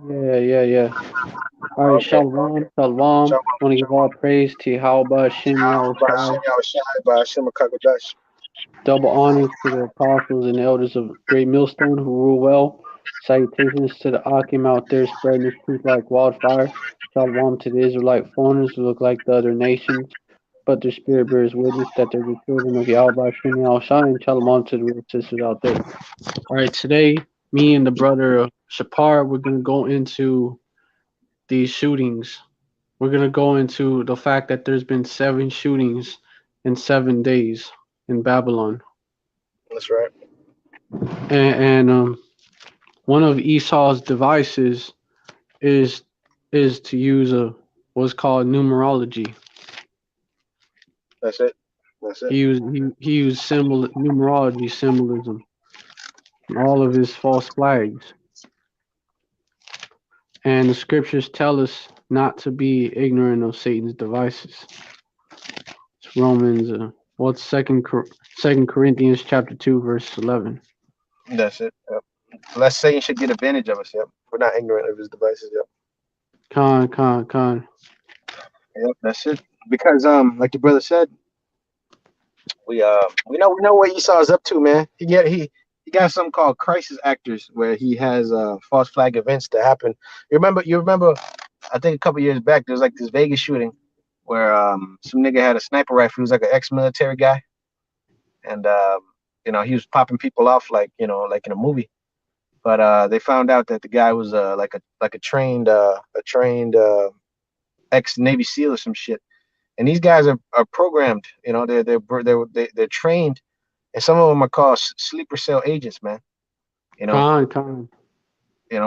Yeah. All right, Okay. Shalom, Shalom. Shalom, Want to give all shalom. praise to Yahweh Shem Ba'ashem Yahushai. Yahushai, Ba'ashem HaKadosh. Double honors to the apostles and elders of Great Millstone who rule well. Salutations to the Akim out there spreading this truth like wildfire. Shalom to the Israelite foreigners who look like the other nations, but their spirit bears witness that they're the children of Yahweh Shem Yahushai. And shalom to the real sisters out there. All right, today, me and the brother Shapar, we're going to go into these shootings. We're going to go into the fact that there's been 7 shootings in 7 days in Babylon. That's right. And one of Esau's devices is to use a what's called numerology. That's it. That's it. He used numerology symbolism in all of his false flags. And the scriptures tell us not to be ignorant of Satan's devices. It's Romans, what's Second Corinthians chapter 2 verse 11. That's it. Yep. Lest Satan should get advantage of us. Yep. We're not ignorant of his devices. Yep. Con. Yep. That's it. Because like the brother said, we know what Esau is up to, man. He got something called crisis actors where he has false flag events that happen. You remember I think a couple years back there was like this Vegas shooting where some nigga had a sniper rifle. He was like an ex-military guy, and he was popping people off like like in a movie. But they found out that the guy was like a trained ex Navy SEAL or some shit. And these guys are programmed. They're trained, and some of them are called sleeper cell agents, man. You know, Con.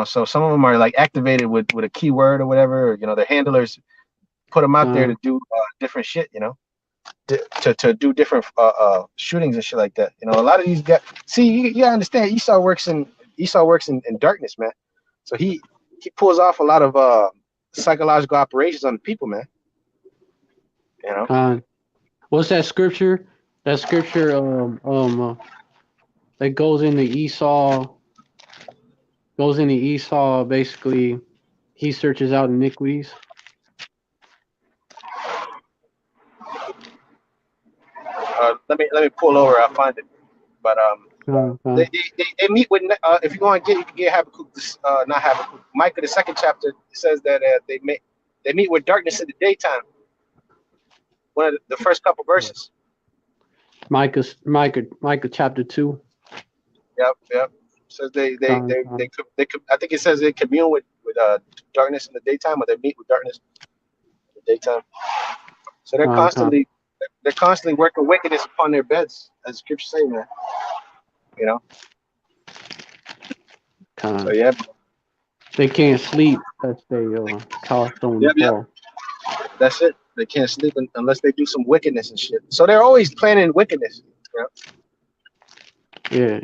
so some of them are like activated with a keyword or whatever. Or, their handlers put them out there Con. to do different shit. To do different shootings and shit like that. A lot of these guys. See, you understand. Esau works in darkness, man. So he pulls off a lot of psychological operations on the people, man. You know. Con. What's that scripture? That scripture that goes into Esau basically he searches out iniquities. Let me pull over. I'll find it. But they meet with if you want to get you can get Habakkuk not Habakkuk Micah the second chapter. It says that they meet with darkness in the daytime. One of the first couple verses. Micah chapter 2. Yep. Says Con, I think it says they commune with darkness in the daytime, or they meet with darkness in the daytime. So they're con, con, constantly working wickedness upon their beds, as the scripture say, man. You know. So con. yeah. They can't sleep lest they toss on the Yep. fall. That's it. They can't sleep unless they do some wickedness and shit. So they're always planning wickedness. Yeah,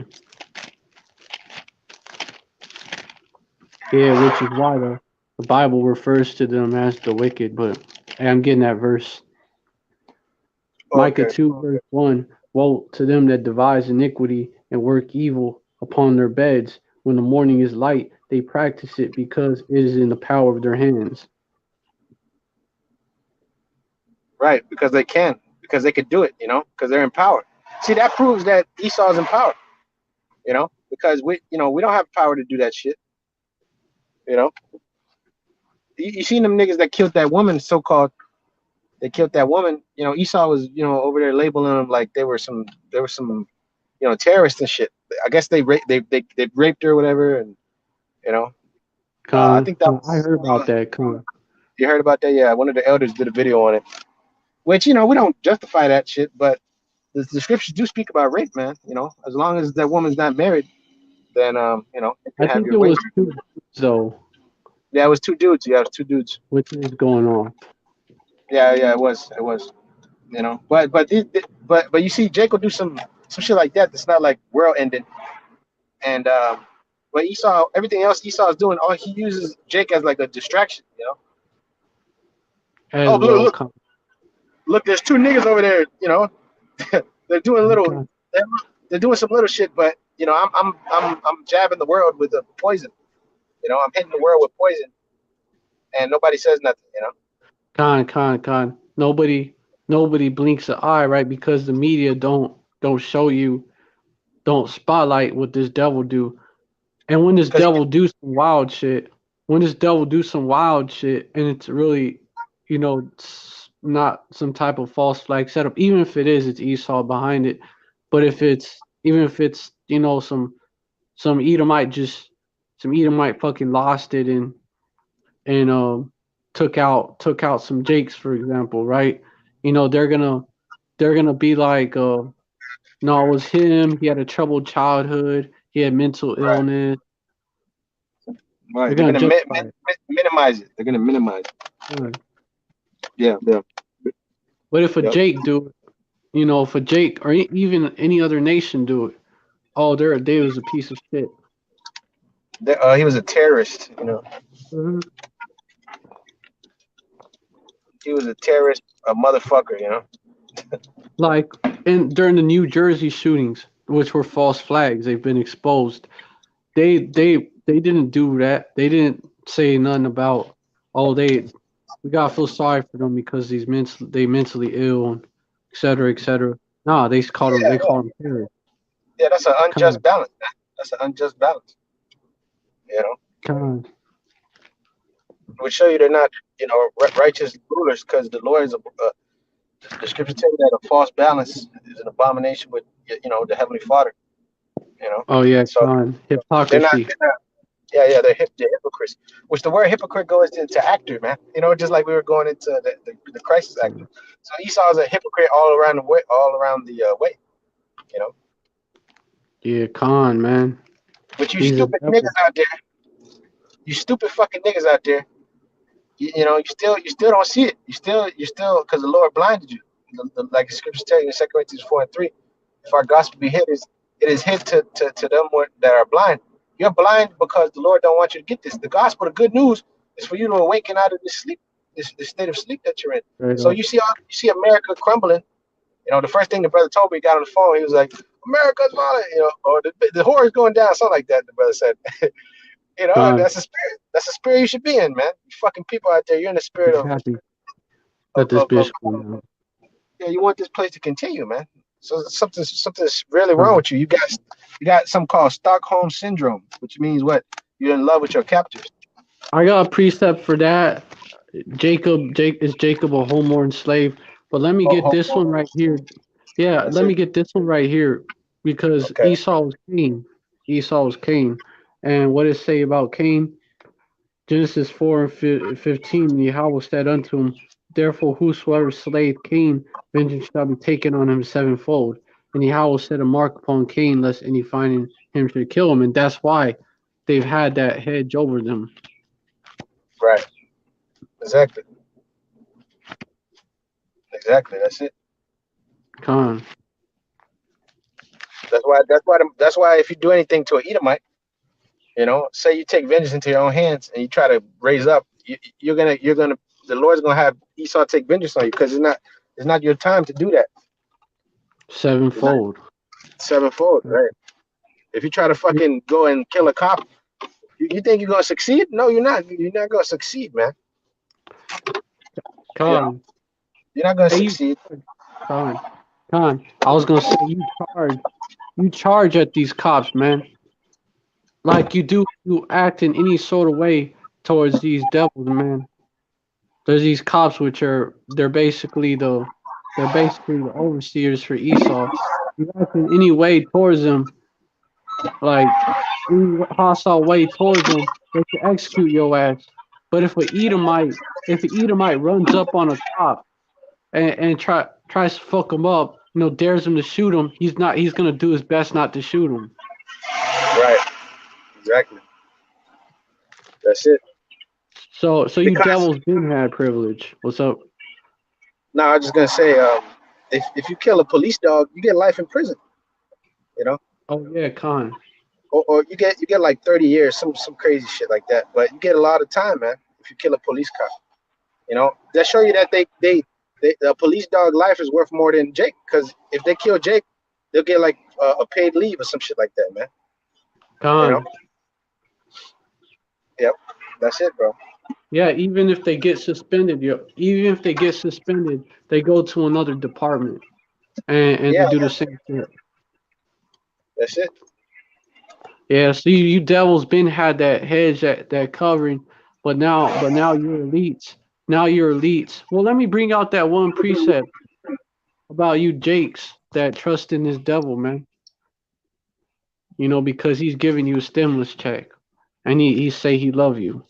yeah, which is why the Bible refers to them as the wicked. But hey, I'm getting that verse. Micah Okay. 2 verse 1. Woe to them that devise iniquity and work evil upon their beds. When the morning is light, they practice it because it is in the power of their hands. Right, because they can, because they could do it, because they're in power. See, that proves that Esau's in power, because we don't have power to do that shit, you know. You seen them niggas that killed that woman, so called. They killed that woman. Esau was, over there labeling them like they were some, terrorists and shit. I guess they raped her or whatever, and you know, I think that I was. heard about that. You heard about that? Yeah, one of the elders did a video on it. Which we don't justify that shit, but the scriptures do speak about rape, man. As long as that woman's not married, then you can I have think your it way. was 2 dudes, though. Yeah, it was two dudes. Yeah, it was two dudes. Which was going on. Yeah, it was. But you see, Jake will do some shit like that. That's not like world ending. And but Esau, everything else Esau is doing, all he uses Jake as like a distraction. Oh, As look, well. look, look. There's two niggas over there. They're doing little. Con, They're doing some little shit, but I'm jabbing the world with the poison. I'm hitting the world with poison, and nobody says nothing. Con. Nobody blinks an eye, right? Because the media don't show you, don't spotlight what this devil do. And when this Because devil do some wild shit, when this devil do some wild shit, and it's really, it's not some type of false flag setup. Even if it is, it's Esau behind it. But even if it's, some Edomite just some Edomite fucking lost it and took out some Jakes, for example, right? They're gonna be like, no, it was him. He had a troubled childhood. He had mental right, illness. right, They're they're gonna gonna justify it. minimize it. They're gonna minimize it. Right. Yeah, yeah, But if a yep. Jake do it, if a Jake or even any other nation do it, oh, they was a piece of shit. He was a terrorist. Mhm. He was a terrorist, a motherfucker. Like, and during the New Jersey shootings, which were false flags, they've been exposed. They didn't do that. They didn't say nothing about, oh, we gotta feel sorry for them because they mentally ill, and et cetera, et cetera. Nah, they Yeah, call them terrorists. yeah, that's an unjust Con, balance. Man. That's an unjust balance. You know, con, it would show you they're not, righteous rulers because the Lord is the scripture tell you that a false balance is an abomination with, the heavenly Father. You know, oh yeah, so con, they're not. hypocrisy. They're not yeah, yeah, they're hypocrites. Which the word hypocrite goes into actor, man. Just like we were going into the crisis actor. So Esau's a hypocrite all around the way, way. You know, Yeah, con, man. but you He's a stupid niggas devil. out there, you stupid fucking niggas out there. You still don't see it. You still because the Lord blinded you. Like the scriptures tell you in 2 Corinthians 4:3, if our gospel be hid, it is hid to them that are blind. You're blind because the Lord don't want you to get this. The gospel, the good news, is for you to awaken out of this sleep, this state of sleep that you're in. Straight So up. you see America crumbling. The first thing the brother told me, got on the phone, he was like, America's falling, or the horror is going down, something like that. The brother said, Con, that's a spirit. That's a spirit you should be in, man. You fucking people out there, you're in the spirit be of happy of, that this of, of bitch going out. yeah, you want this place to continue, man. So something's really wrong Con. with you. You got something called Stockholm syndrome, which means what? You're in love with your captors. I got a precept for that. Jacob a homeborn slave? But let me Oh, get this one right here. Yeah, that's let it. me get this one right here because Okay. Esau was Cain. Esau was Cain. And what it say about Cain? Genesis 4 and 15, Yahweh said unto him, therefore whosoever slayeth Cain, vengeance shall be taken on him sevenfold. And Yahweh set a mark upon Cain, lest any finding him should kill him. And that's why they've had that hedge over them. Right. Exactly. Exactly. That's it. Con. That's why if you do anything to an Edomite, say you take vengeance into your own hands and you try to raise up, you're gonna the Lord's gonna have Esau take vengeance on you because it's not your time to do that. It's not Sevenfold. sevenfold, right? If you try to fucking go and kill a cop, you think you're gonna succeed? No, you're not. You're not gonna succeed, man. You know, Con. you're not gonna Hey, you, succeed. Con. Con. I was gonna say you charge at these cops, man. Like you act in any sort of way towards these devils, man. There's these cops which they're basically the overseers for Esau. You act in any way towards them, like any hostile way towards them, they can execute your ass. But if an Edomite runs up on a cop and tries to fuck him up, dares him to shoot him, he's gonna do his best not to shoot him. Right. Exactly. That's it. So you Because devils been had privilege. What's up? now I'm just gonna say, if you kill a police dog, you get life in prison. You know, Oh yeah, Khan. or you get like 30 years, some crazy shit like that. But you get a lot of time, man, if you kill a police cop. They show you that a police dog life is worth more than Jake. Because if they kill Jake, they'll get like a paid leave or some shit like that, man. You know, Khan. Yep. That's it, bro. Yeah, even if they get suspended, they go to another department and they Yeah, do the same thing. that's it. Yeah, so you devils been had that hedge, that covering, but now you're elites. Now you're elites. Well, let me bring out that one precept about you Jakes that trust in this devil, man. Because he's giving you a stimulus check, and he say he love you.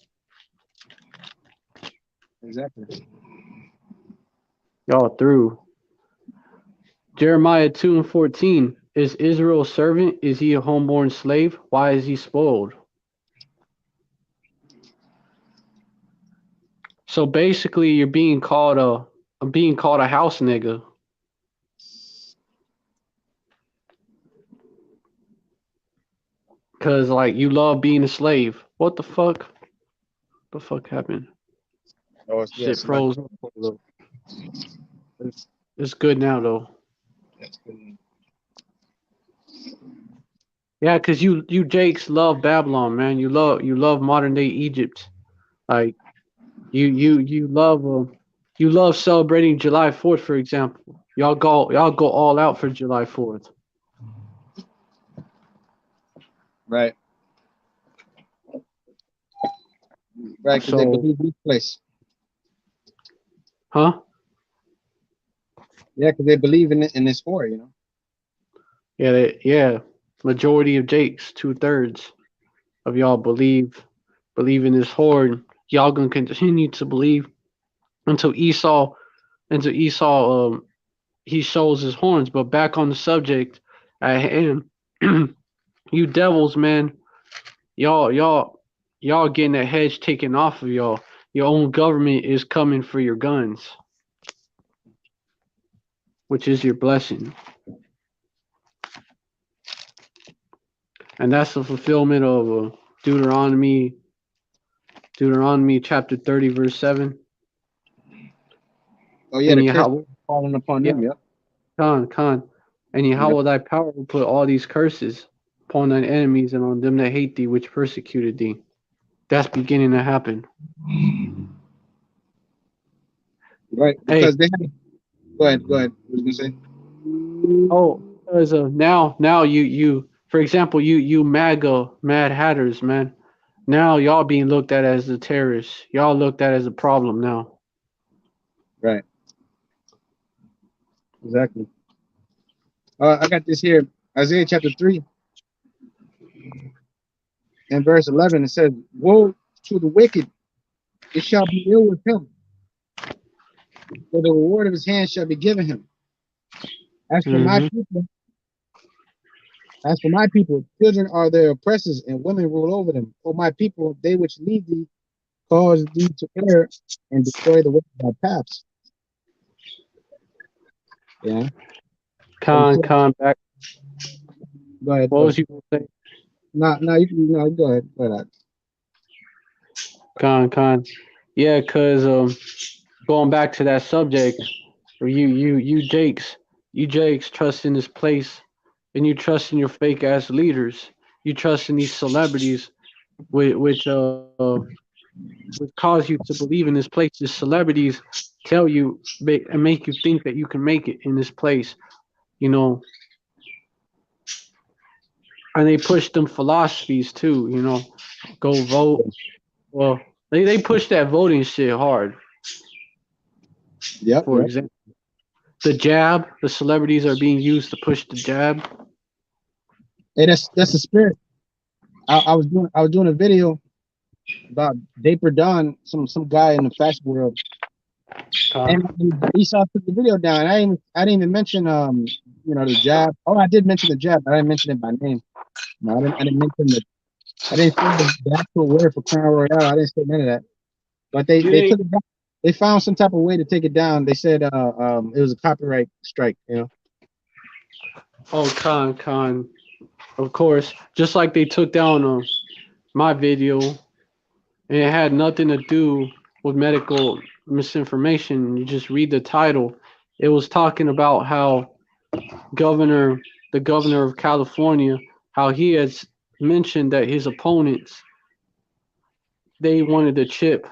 Exactly. Y'all through. Jeremiah 2:14. Is Israel a servant? Is he a homeborn slave? Why is he spoiled? So basically, you're being called a house nigga. Cause like you love being a slave. What the fuck? The fuck happened? Oh, yeah. Shit Somebody. froze up for a little. It's good now though. That's good. Yeah, cause you Jakes love Babylon, man. You love modern day Egypt. Like you love celebrating July 4th, for example. Y'all go all out for July 4th. Right. Right. Because they So, believe this place. huh? Yeah, because they believe in it in this war. You know. Yeah, yeah. Majority of Jakes, 2/3 of y'all believe in this horde. Y'all gonna continue to believe until Esau he shows his horns. But back on the subject at hand, you devils, man, y'all getting that hedge taken off of y'all. Your own government is coming for your guns, which is your blessing. And that's the fulfillment of Deuteronomy chapter 30 verse 7. Oh yeah, And the curse Yahweh, falling upon yeah, them. Yep. Khan. And Yep. Yahweh thy power will put all these curses upon thine enemies and on them that hate thee, which persecuted thee. That's beginning to happen. Right. Hey, Because they have. Go ahead. Go ahead. What was you gonna say? oh, because now you for example you MAGA Mad Hatters, man. Now y'all being looked at as the terrorists. Y'all looked at as a problem now. Right. Exactly. I got this here. Isaiah chapter 3 and verse 11. It says, "Woe to the wicked! It shall be ill with him, for the reward of his hand shall be given him. As for my Mm-hmm. people, as for my people, children are their oppressors, and women rule over them. O my people, they which lead thee cause thee to err and destroy the way of thy paths." Yeah. So, Con back. go ahead. What Go was ahead. you gonna say? No, you can. No, go ahead. Go ahead. Con. Yeah, cause going back to that subject, where you Jakes trust in this place, and you trust in your fake ass leaders. You trust in these celebrities, which cause you to believe in this place. These celebrities tell you and make you think that you can make it in this place, you know, and they push them philosophies too, go vote. Well, they push that voting shit hard. Yep. For Yep. example, the jab, the celebrities are being used to push the jab. Hey, that's the spirit. I was doing a video about Daper Don, some guy in the fashion world, Uh, and Esau took the video down. I didn't even mention the jab. Oh, I did mention the jab, but I didn't mention it by name. No, I didn't mention the I didn't say the actual word for Crown Royale. I didn't say none of that. But they you they didn't. took it down. They found some type of way to take it down. They said it was a copyright strike. Oh, con. Of course, just like they took down my video, and it had nothing to do with medical misinformation. You just read the title. It was talking about how governor, the governor of California, how he has mentioned that his opponents they wanted to chip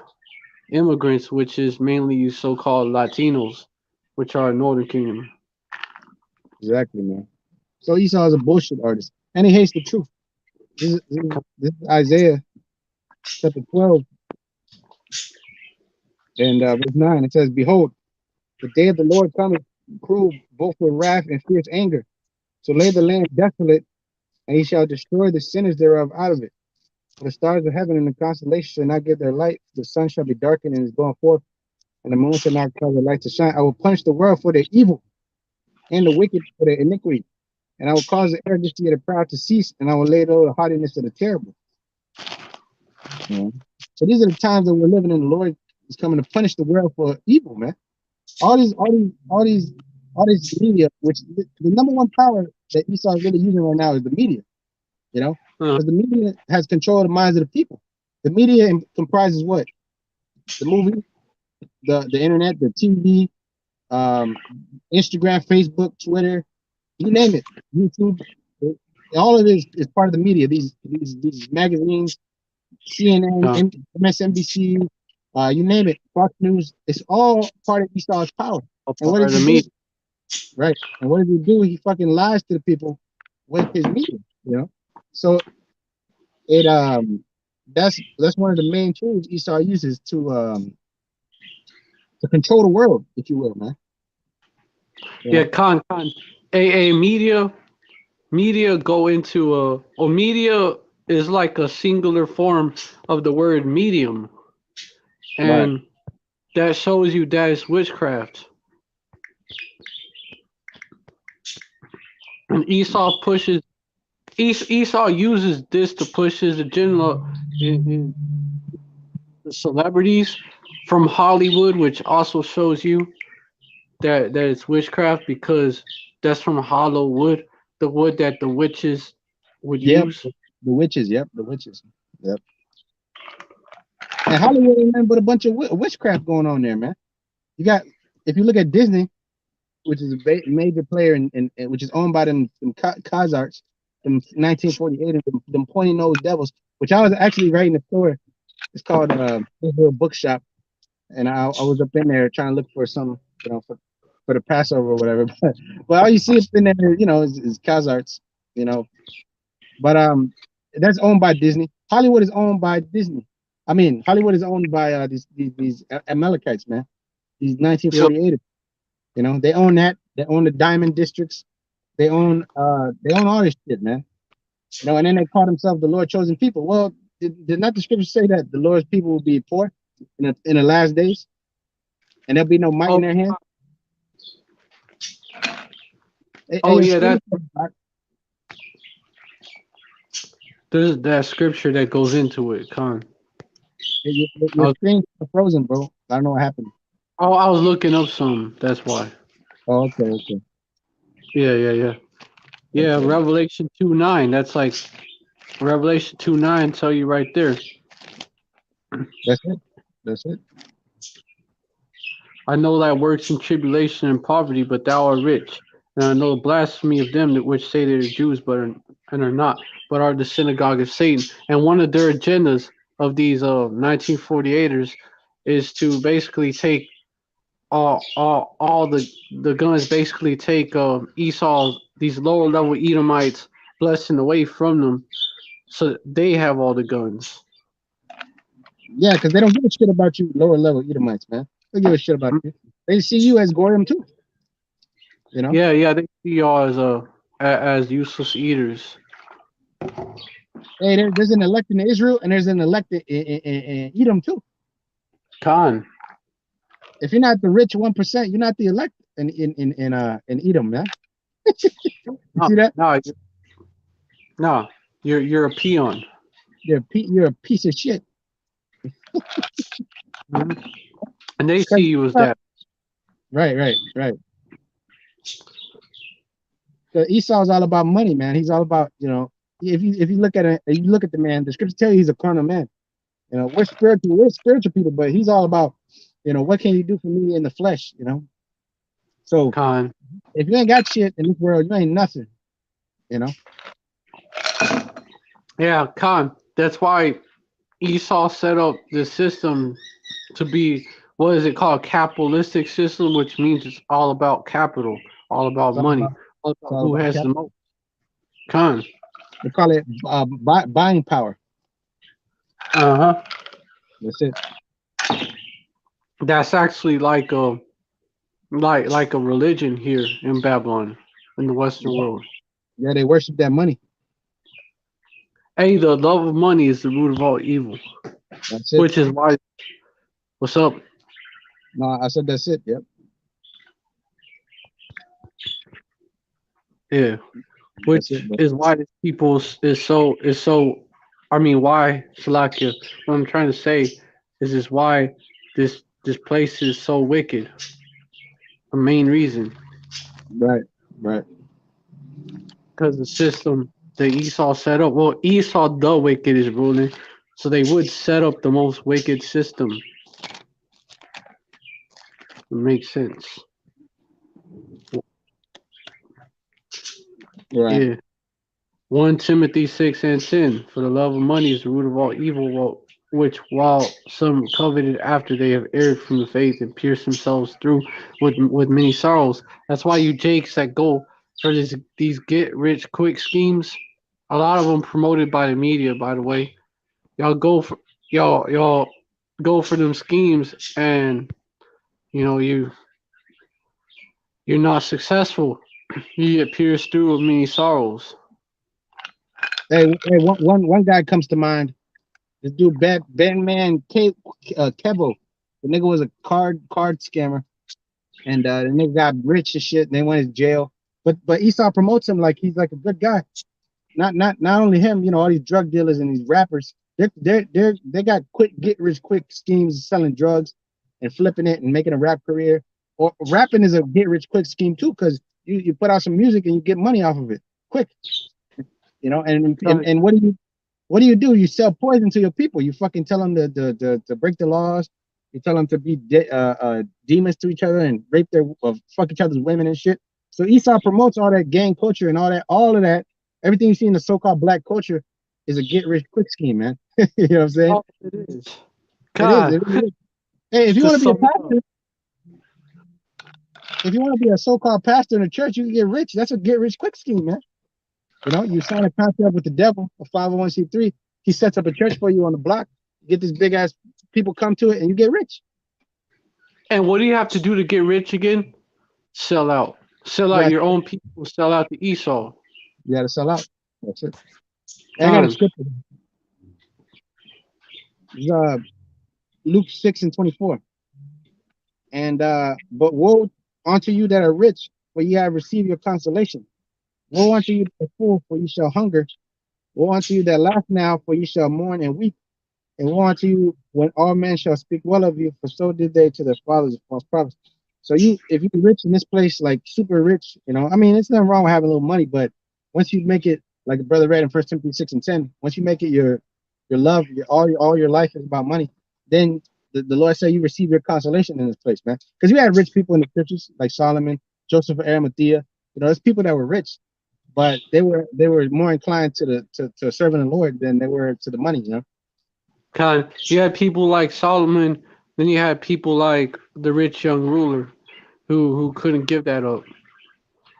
immigrants, which is mainly so-called Latinos, which are Northern Kingdom. Exactly, man. So Esau is a bullshit artist, and he hates the truth. This is Isaiah chapter 12 and verse 9. It says, "Behold, the day of the Lord cometh, cruel both with wrath and fierce anger, to lay the land desolate, and he shall destroy the sinners thereof out of it. For the stars of heaven and the constellations shall not give their light. The sun shall be darkened and is going forth, and the moon shall not cause the light to shine. I will punish the world for their evil, and the wicked for their iniquity. And I will cause the arrogancy of the proud to cease, and I will lay low the haughtiness of the terrible." Yeah. So these are the times that we're living in. The Lord is coming to punish the world for evil, man. All these media, which the number one power that Esau is really using right now is the media, you know, because the media has control of the minds of the people. The media comprises what? The movie, the internet, the TV, Instagram, Facebook, Twitter, you name it, YouTube. All of it is part of the media. These magazines, CNN, MSNBC, you name it, Fox News. It's all part of Esau's power. And what does he do? Right. And what does he do? He fucking lies to the people with his media. You know. So it that's one of the main tools Esau uses to control the world, if you will, man. Yeah, Con. A media go into or media is like a singular form of the word medium, and that shows you that it's witchcraft. And Esau uses this to push his agenda in the celebrities from Hollywood, which also shows you that it's witchcraft because that's from hollow wood, the wood that the witches would use. The witches, the witches. Yep. And Hollywood ain't nothing but a bunch of witchcraft going on there, man. You got, if you look at Disney, which is a major player in which is owned by them Khazars from 1948, and them pointy nosed devils, which I was actually writing a story. It's called Israel Bookshop, and I was up in there trying to look for some, you know, for the Passover or whatever. But all you see up in there, you know, is Khazars, you know. But that's owned by Disney. Hollywood is owned by Disney. I mean, Hollywood is owned by these Amalekites, man. These 1948ers. Yep. You know, they own that. They own the diamond districts. They own all this shit, man. You know, and then they call themselves the Lord chosen people. Well, did not the scripture say that the Lord's people will be poor in the last days, and there'll be no might in their hand? There's that scripture that goes into it, Con. Your screen's frozen, bro. I don't know what happened. Oh, I was looking up some. That's why. Oh, okay. Yeah. Okay. Revelation 2:9. That's like Revelation 2:9 tell you right there. That's it. I know thy works in tribulation and poverty, but thou art rich. And I know the blasphemy of them that which say they are Jews, but are not, but are the synagogue of Satan. And one of their agendas of these 1948ers is to basically take all the guns, basically take Esau's, these lower level Edomites blessing away from them, so they have all the guns. Yeah, because they don't give a shit about you lower level Edomites, man. They give a shit about you. They see you as Goyim too. You know? Yeah, they see y'all as useless eaters. Hey, there's an elect in Israel, and there's an elect in Edom too. Con. If you're not the rich 1%, you're not the elect in Edom, man. See that? No, you're a peon. You're a piece of shit. And they see you as that. Right. So Esau's all about money, man. He's all about, you know, if you look at it, you look at the man, the scriptures tell you he's a carnal man. You know, we're spiritual people, but he's all about, you know, what can you do for me in the flesh, you know? So Con. If you ain't got shit in this world, you ain't nothing, you know? Yeah, Con. That's why Esau set up the system to be, what is it called, capitalistic system, which means it's all about capital, all about It's all money, about all it's about all who about has the capital. most. Con. They call it buying power. Uh-huh. That's it. That's actually like a religion here in Babylon, in the Western world. Yeah, they worship that money. Hey, the love of money is the root of all evil, That's it. which is why. What's up? No, I said that's it. Yep. Yeah, That's it, which bro. is why this people is so. I mean, why Salakia? What I'm trying to say is why this place is so wicked. The main reason, Right. Right. because the system that Esau set up. Well, Esau the wicked is ruling, so they would set up the most wicked system. It makes sense. Right. Yeah. 1 Timothy 6 and 10. For the love of money is the root of all evil, which while some coveted after they have erred from the faith and pierced themselves through with many sorrows. That's why you jakes that go for these get rich quick schemes, a lot of them promoted by the media, by the way. Y'all go for y'all go for them schemes, and you know you're not successful. You get pierced through with many sorrows. Hey, one guy comes to mind. This dude, Batman Kevo. The nigga was a card scammer, and the nigga got rich and shit. And they went to jail. But Esau promotes him like he's like a good guy. Not only him, you know, all these drug dealers and these rappers. They got quick get rich quick schemes selling drugs and flipping it and making a rap career. Or rapping is a get rich quick scheme too, because you put out some music and you get money off of it quick. You know, and what do? You sell poison to your people. You fucking tell them to break the laws. You tell them to be demons to each other and rape their fuck each other's women and shit. So Esau promotes all that gang culture and all of that. Everything you see in the so-called black culture is a get rich quick scheme, man. You know what I'm saying? Oh, it is. It is. God, It really is. Hey, if you to want to be a sum it up. pastor, if you want to be a so-called pastor in a church, you can get rich. That's a get rich quick scheme, man. You know, you sign a contract with the devil, a 501c3. He sets up a church for you on the block. Get this big ass people come to it, and you get rich. And what do you have to do to get rich again? Sell out. Sell You out got, your own people. Sell out to Esau. you got to sell out. That's it. And I got a Con. scripture. It's, Luke 6:24. And but woe unto you that are rich, for ye have received your consolation. Woe unto you that are full, for ye shall hunger. Woe unto you that laugh now, for ye shall mourn and weep. And woe unto you when all men shall speak well of you, for so did they to their fathers and false prophets. So if you're rich in this place, like super rich, you know, I mean, it's nothing wrong with having a little money, but once you make it, like the brother read in 1 Timothy 6 and 10, once you make it your love, all your life is about money, then the Lord said you receive your consolation in this place, man. Because you had rich people in the scriptures like Solomon, Joseph of Arimathea. You know, there's people that were rich, but they were more inclined to serving the Lord than they were to the money, you know. Con. You had people like Solomon. Then you had people like the rich young ruler who couldn't give that up.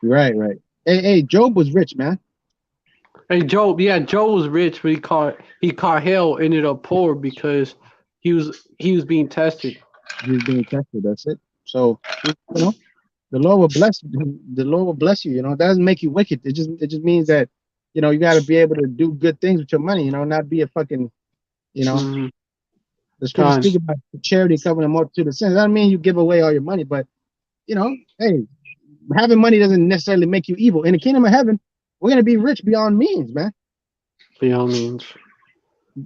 Right, right. Hey, Job was rich, man. Hey, Job. Yeah, Job was rich, but he caught hell. Ended up poor because he was being tested. He's being tested. That's it. So, you know, the Lord will bless you. The Lord will bless you. You know, that doesn't make you wicked. It just means that, you know, you got to be able to do good things with your money. You know, not be a fucking, you know, Mm-hmm. the scripture Con. speak about charity covering a multitude of sins. That doesn't mean you give away all your money, but you know, hey, having money doesn't necessarily make you evil. In the kingdom of heaven, we're gonna be rich beyond means, man. By all means.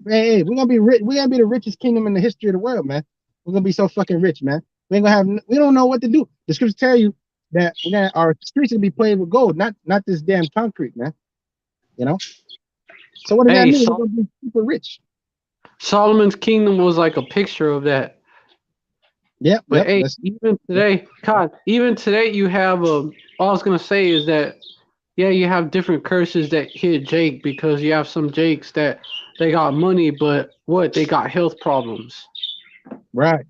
Hey, we're gonna be rich. We're gonna be the richest kingdom in the history of the world, man. We're gonna be so fucking rich, man. We ain't gonna have. We don't know what to do. The scriptures tell you that our streets gonna be paved with gold, not this damn concrete, man. You know. So what does that Hey, mean? We're gonna be super rich. Solomon's kingdom was like a picture of that. Yep, But yep. hey, That's even today, God, even today, you have all I was gonna say is that, yeah, you have different curses that hit Jake because you have some Jakes that they got money, but what? They got health problems, Right.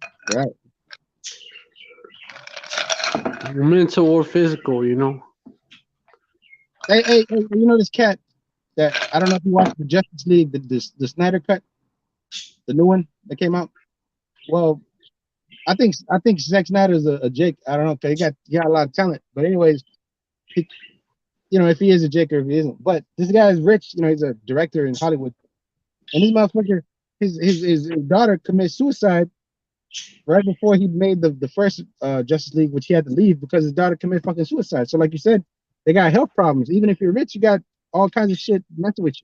mental or physical. You know. Hey, you know this cat that I don't know if you watched the Justice League, the Snyder cut, the new one that came out. Well, I think Zack Snyder's a Jake. I don't know because he got a lot of talent. But anyways, he, if he is a Jake or if he isn't. But this guy is rich. He's a director in Hollywood, and this motherfucker, his daughter commits suicide right before he made the first Justice League, which he had to leave because his daughter committed fucking suicide. So like you said, they got health problems. Even if you're rich, you got all kinds of shit messing with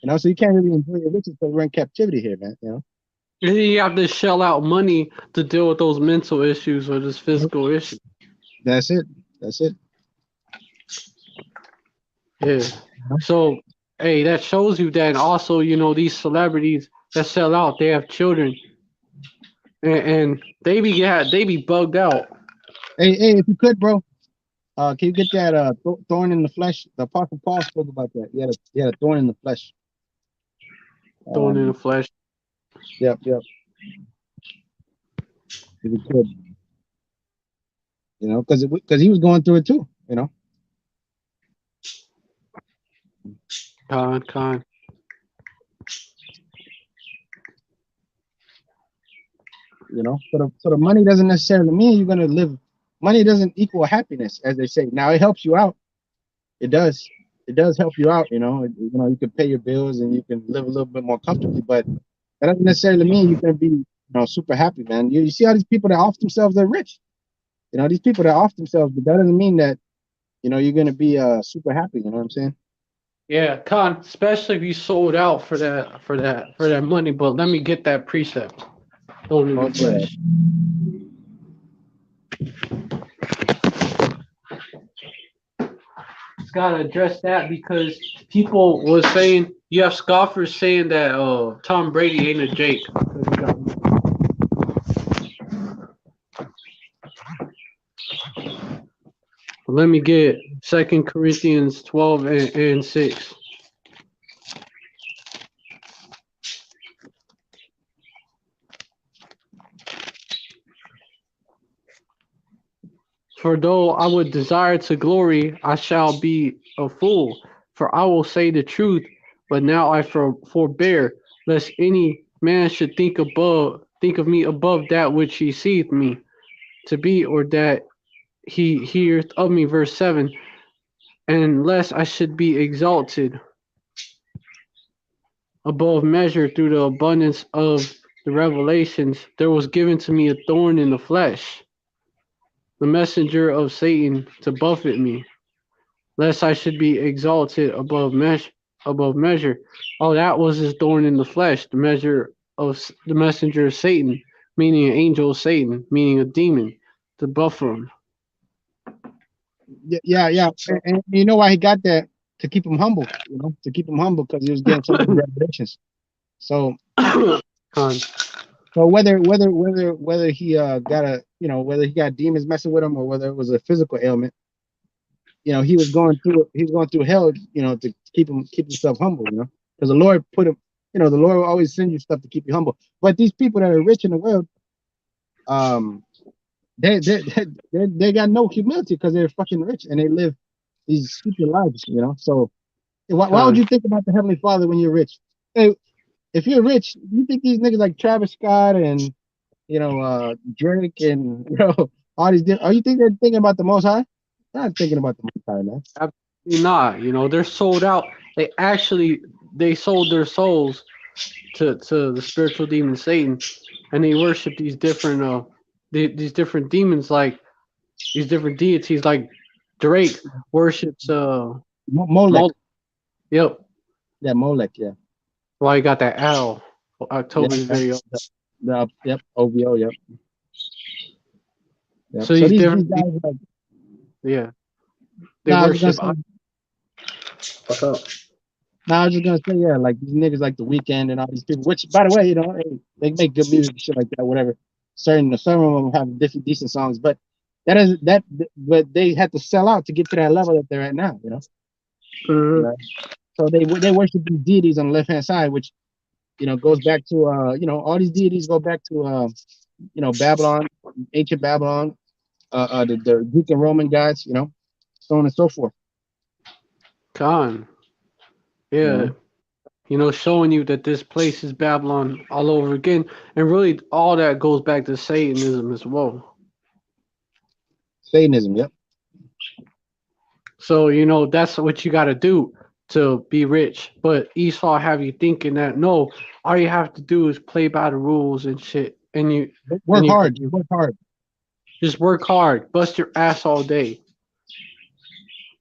you. So you can't really enjoy your riches because we're in captivity here, man. And then you have to shell out money to deal with those mental issues or this physical issue. That's it. Yeah. So, hey, that shows you that also, these celebrities that sell out, they have children, and they be bugged out. Hey, if you could, bro, can you get that thorn in the flesh? The Apostle Paul spoke about that. He had a thorn in the flesh. Thorn in the flesh. Yep. If you could, because he was going through it too. Con. So the money doesn't necessarily mean you're gonna live. Money doesn't equal happiness, as they say. Now it helps you out. It does. It does help you out. You can pay your bills and you can live a little bit more comfortably. But that doesn't necessarily mean you're gonna be, super happy, man. You see all these people that off themselves, they're rich. These people that off themselves, but that doesn't mean that, you're gonna be super happy. You know what I'm saying? Yeah, Con, especially if you sold out for that money. But let me get that precept. Thorn in the flesh. Gotta address that because people was saying you have scoffers saying that Tom Brady ain't a Jake. Let me get 2 Corinthians 12 and 6. For though I would desire to glory, I shall be a fool, for I will say the truth, but now I forbear, lest any man should think of me above that which he seeth me to be, or that he heareth of me. Verse 7, and lest I should be exalted above measure through the abundance of the revelations, there was given to me a thorn in the flesh, the messenger of Satan to buffet me, lest I should be exalted above measure. Oh, that was his thorn in the flesh, the messenger of Satan, meaning an angel of Satan, meaning a demon, to buffer him. Yeah. And you know why he got that? To keep him humble, to keep him humble because he was getting so many revelations. So, so whether he whether he got demons messing with him or whether it was a physical ailment, he was going through hell, to keep himself humble, because the Lord put him, the Lord will always send you stuff to keep you humble. But these people that are rich in the world, they got no humility because they're fucking rich and they live these stupid lives, So why would you think about the Heavenly Father when you're rich? Hey, if you're rich, you think these niggas like Travis Scott and Drake and all these are you think they're thinking about the Most High? They're not thinking about the Most High, man. Absolutely not. They're sold out. They sold their souls to the spiritual demon Satan, and they worship these different these different demons, like these different deities. Like Drake worships Molech. Yep. Yeah, Molech. Yeah. Well, you got that owl. October's video. Yep. OVO. Yep. So these different guys, yeah. They worship. What's up? Now I was just gonna say, yeah, like these niggas like The Weeknd and all these people, which by the way, they make good music and shit like that, whatever. Some of them have decent songs, but but they had to sell out to get to that level that they're at now, Mm-hmm. Right? So they worship these deities on the left hand side, which goes back to all these deities go back to Babylon, ancient Babylon, the Greek and Roman gods, so on and so forth. Khan. You Yeah. know, Showing you that this place is Babylon all over again. And really all that goes back to Satanism as well. Satanism. Yep. So, that's what you gotta do to be rich. But Esau have you thinking that no, all you have to do is play by the rules and shit. And you Work hard. Work hard. just work hard, bust your ass all day.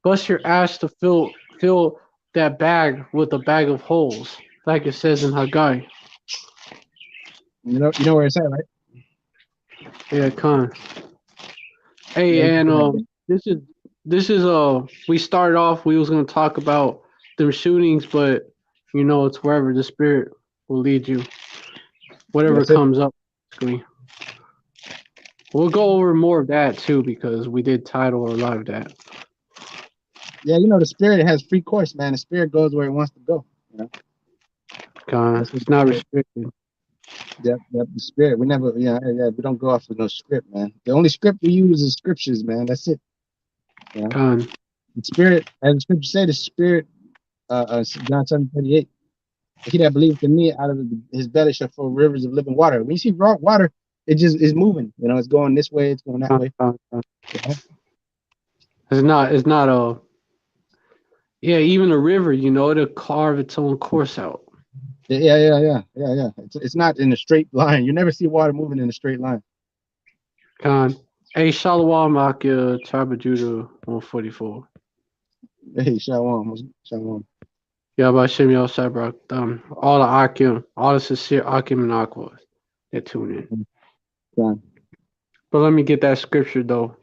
Bust your ass to fill that bag with a bag of holes, like it says in Haggai. You know where it's at, right? Yeah, Khan. Yeah, Hey, and this is we started off. We was gonna talk about them shootings, but it's wherever the spirit will lead you, whatever that's it. comes up. Basically. We'll go over more of that too because we did title our live that. Yeah, the spirit has free course, man. The spirit goes where it wants to go. It's not restricted. Yep, the spirit. We never, we don't go off with no script, man. The only script we use is scriptures, man. That's it. Con. The spirit, as the scripture say, the spirit, John 7:38. He that believeth in me, out of his belly shall flow rivers of living water. When you see raw water, it just is moving. It's going this way, it's going that way. It's not a. Yeah, even a river, it'll carve its own course out. Yeah. It's not in a straight line. You never see water moving in a straight line. Con. Hey, Shalom, Akia, Tribe of Judah, 144. Hey, Shalom. Yeah, by Shem Yel Sabrak. All the Akim, all the sincere Akim and Aquas that tune in. Yeah. But let me get that scripture, though.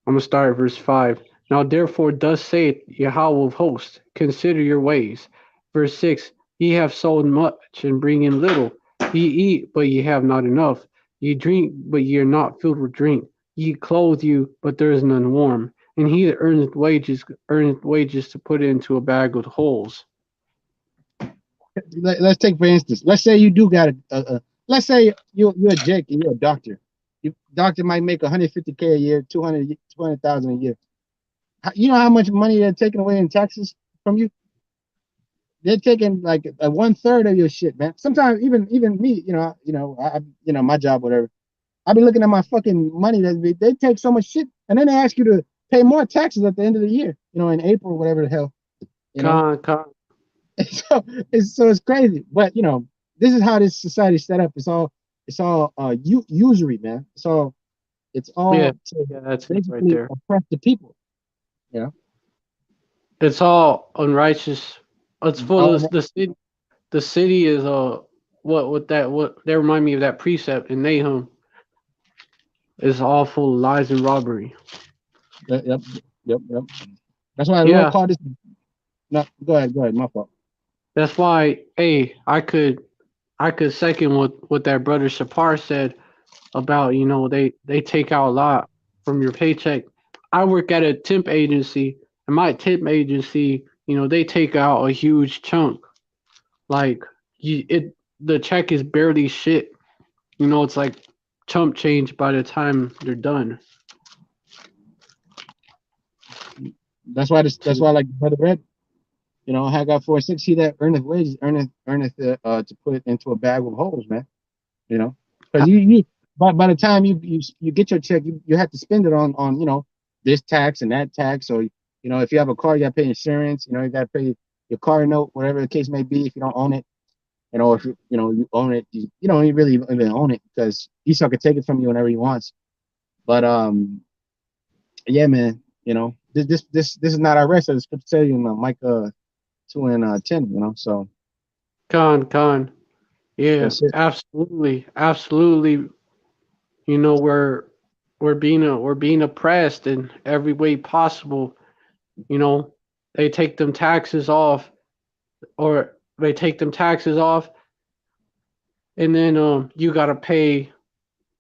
I'm going to start at verse 5. Now, therefore, thus saith Yahweh of hosts, consider your ways. Verse 6, ye have sown much and bring in little. Ye eat, but ye have not enough. Ye drink, but ye are not filled with drink. Ye clothe you, but there is none warm. And he that earneth wages to put into a bag with holes. Let's take for instance. Let's say you do got let's say you're a Jake and you're a doctor. Doctor might make 150K a year, 200,000 a year. You know how much money they're taking away in taxes from you? They're taking like a 1/3 of your shit, man. Sometimes even me, my job, whatever. I've been looking at my fucking money that they take so much shit, and then they ask you to pay more taxes at the end of the year. In April, whatever the hell. So it's crazy, but this is how this society is set up. It's all usury, man. It's all that's basically right there. oppress the people. It's all unrighteous. It's full of the city. The city is what they remind me of that precept in Nahum. It's all full of lies and robbery. Yep. That's why the Lord called this. No, go ahead. My fault. That's why, hey, I could second what that brother Shapar said about they take out a lot from your paycheck. I work at a temp agency, and my temp agency, they take out a huge chunk. Like the check is barely shit. It's like chump change by the time they're done. That's why like Brother Red, Haggai 4:6, he that earneth wages earneth to put it into a bag with holes, man. Because you by the time you get your check, you have to spend it on this tax and that tax. So if you have a car, you got to pay insurance. You got to pay your car note, whatever the case may be. If you don't own it, if you own it, you don't really even own it because Esau can take it from you whenever he wants. But yeah, man, this is not our rest, as the scripture tells you in Micah 2:10. So. Con. Yeah, absolutely. We're being oppressed in every way possible. They take them taxes off, and then you gotta pay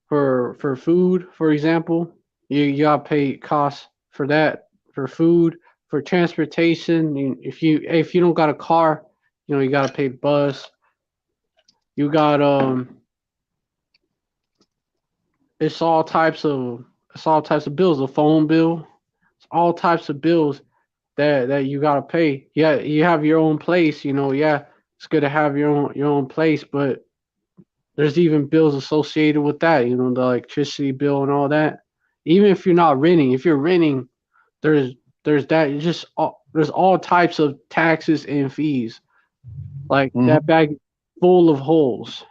for food, for example. You gotta pay costs for that, for food, for transportation. If you don't got a car, you gotta pay bus. You got it's all types of bills. A phone bill, it's all types of bills that you gotta pay. Yeah, you have your own place. Yeah, it's good to have your own place, but there's even bills associated with that. The electricity bill and all that. Even if you're not renting, if you're renting, there's there's that. There's all types of taxes and fees. Like that Mm-hmm. bag is full of holes,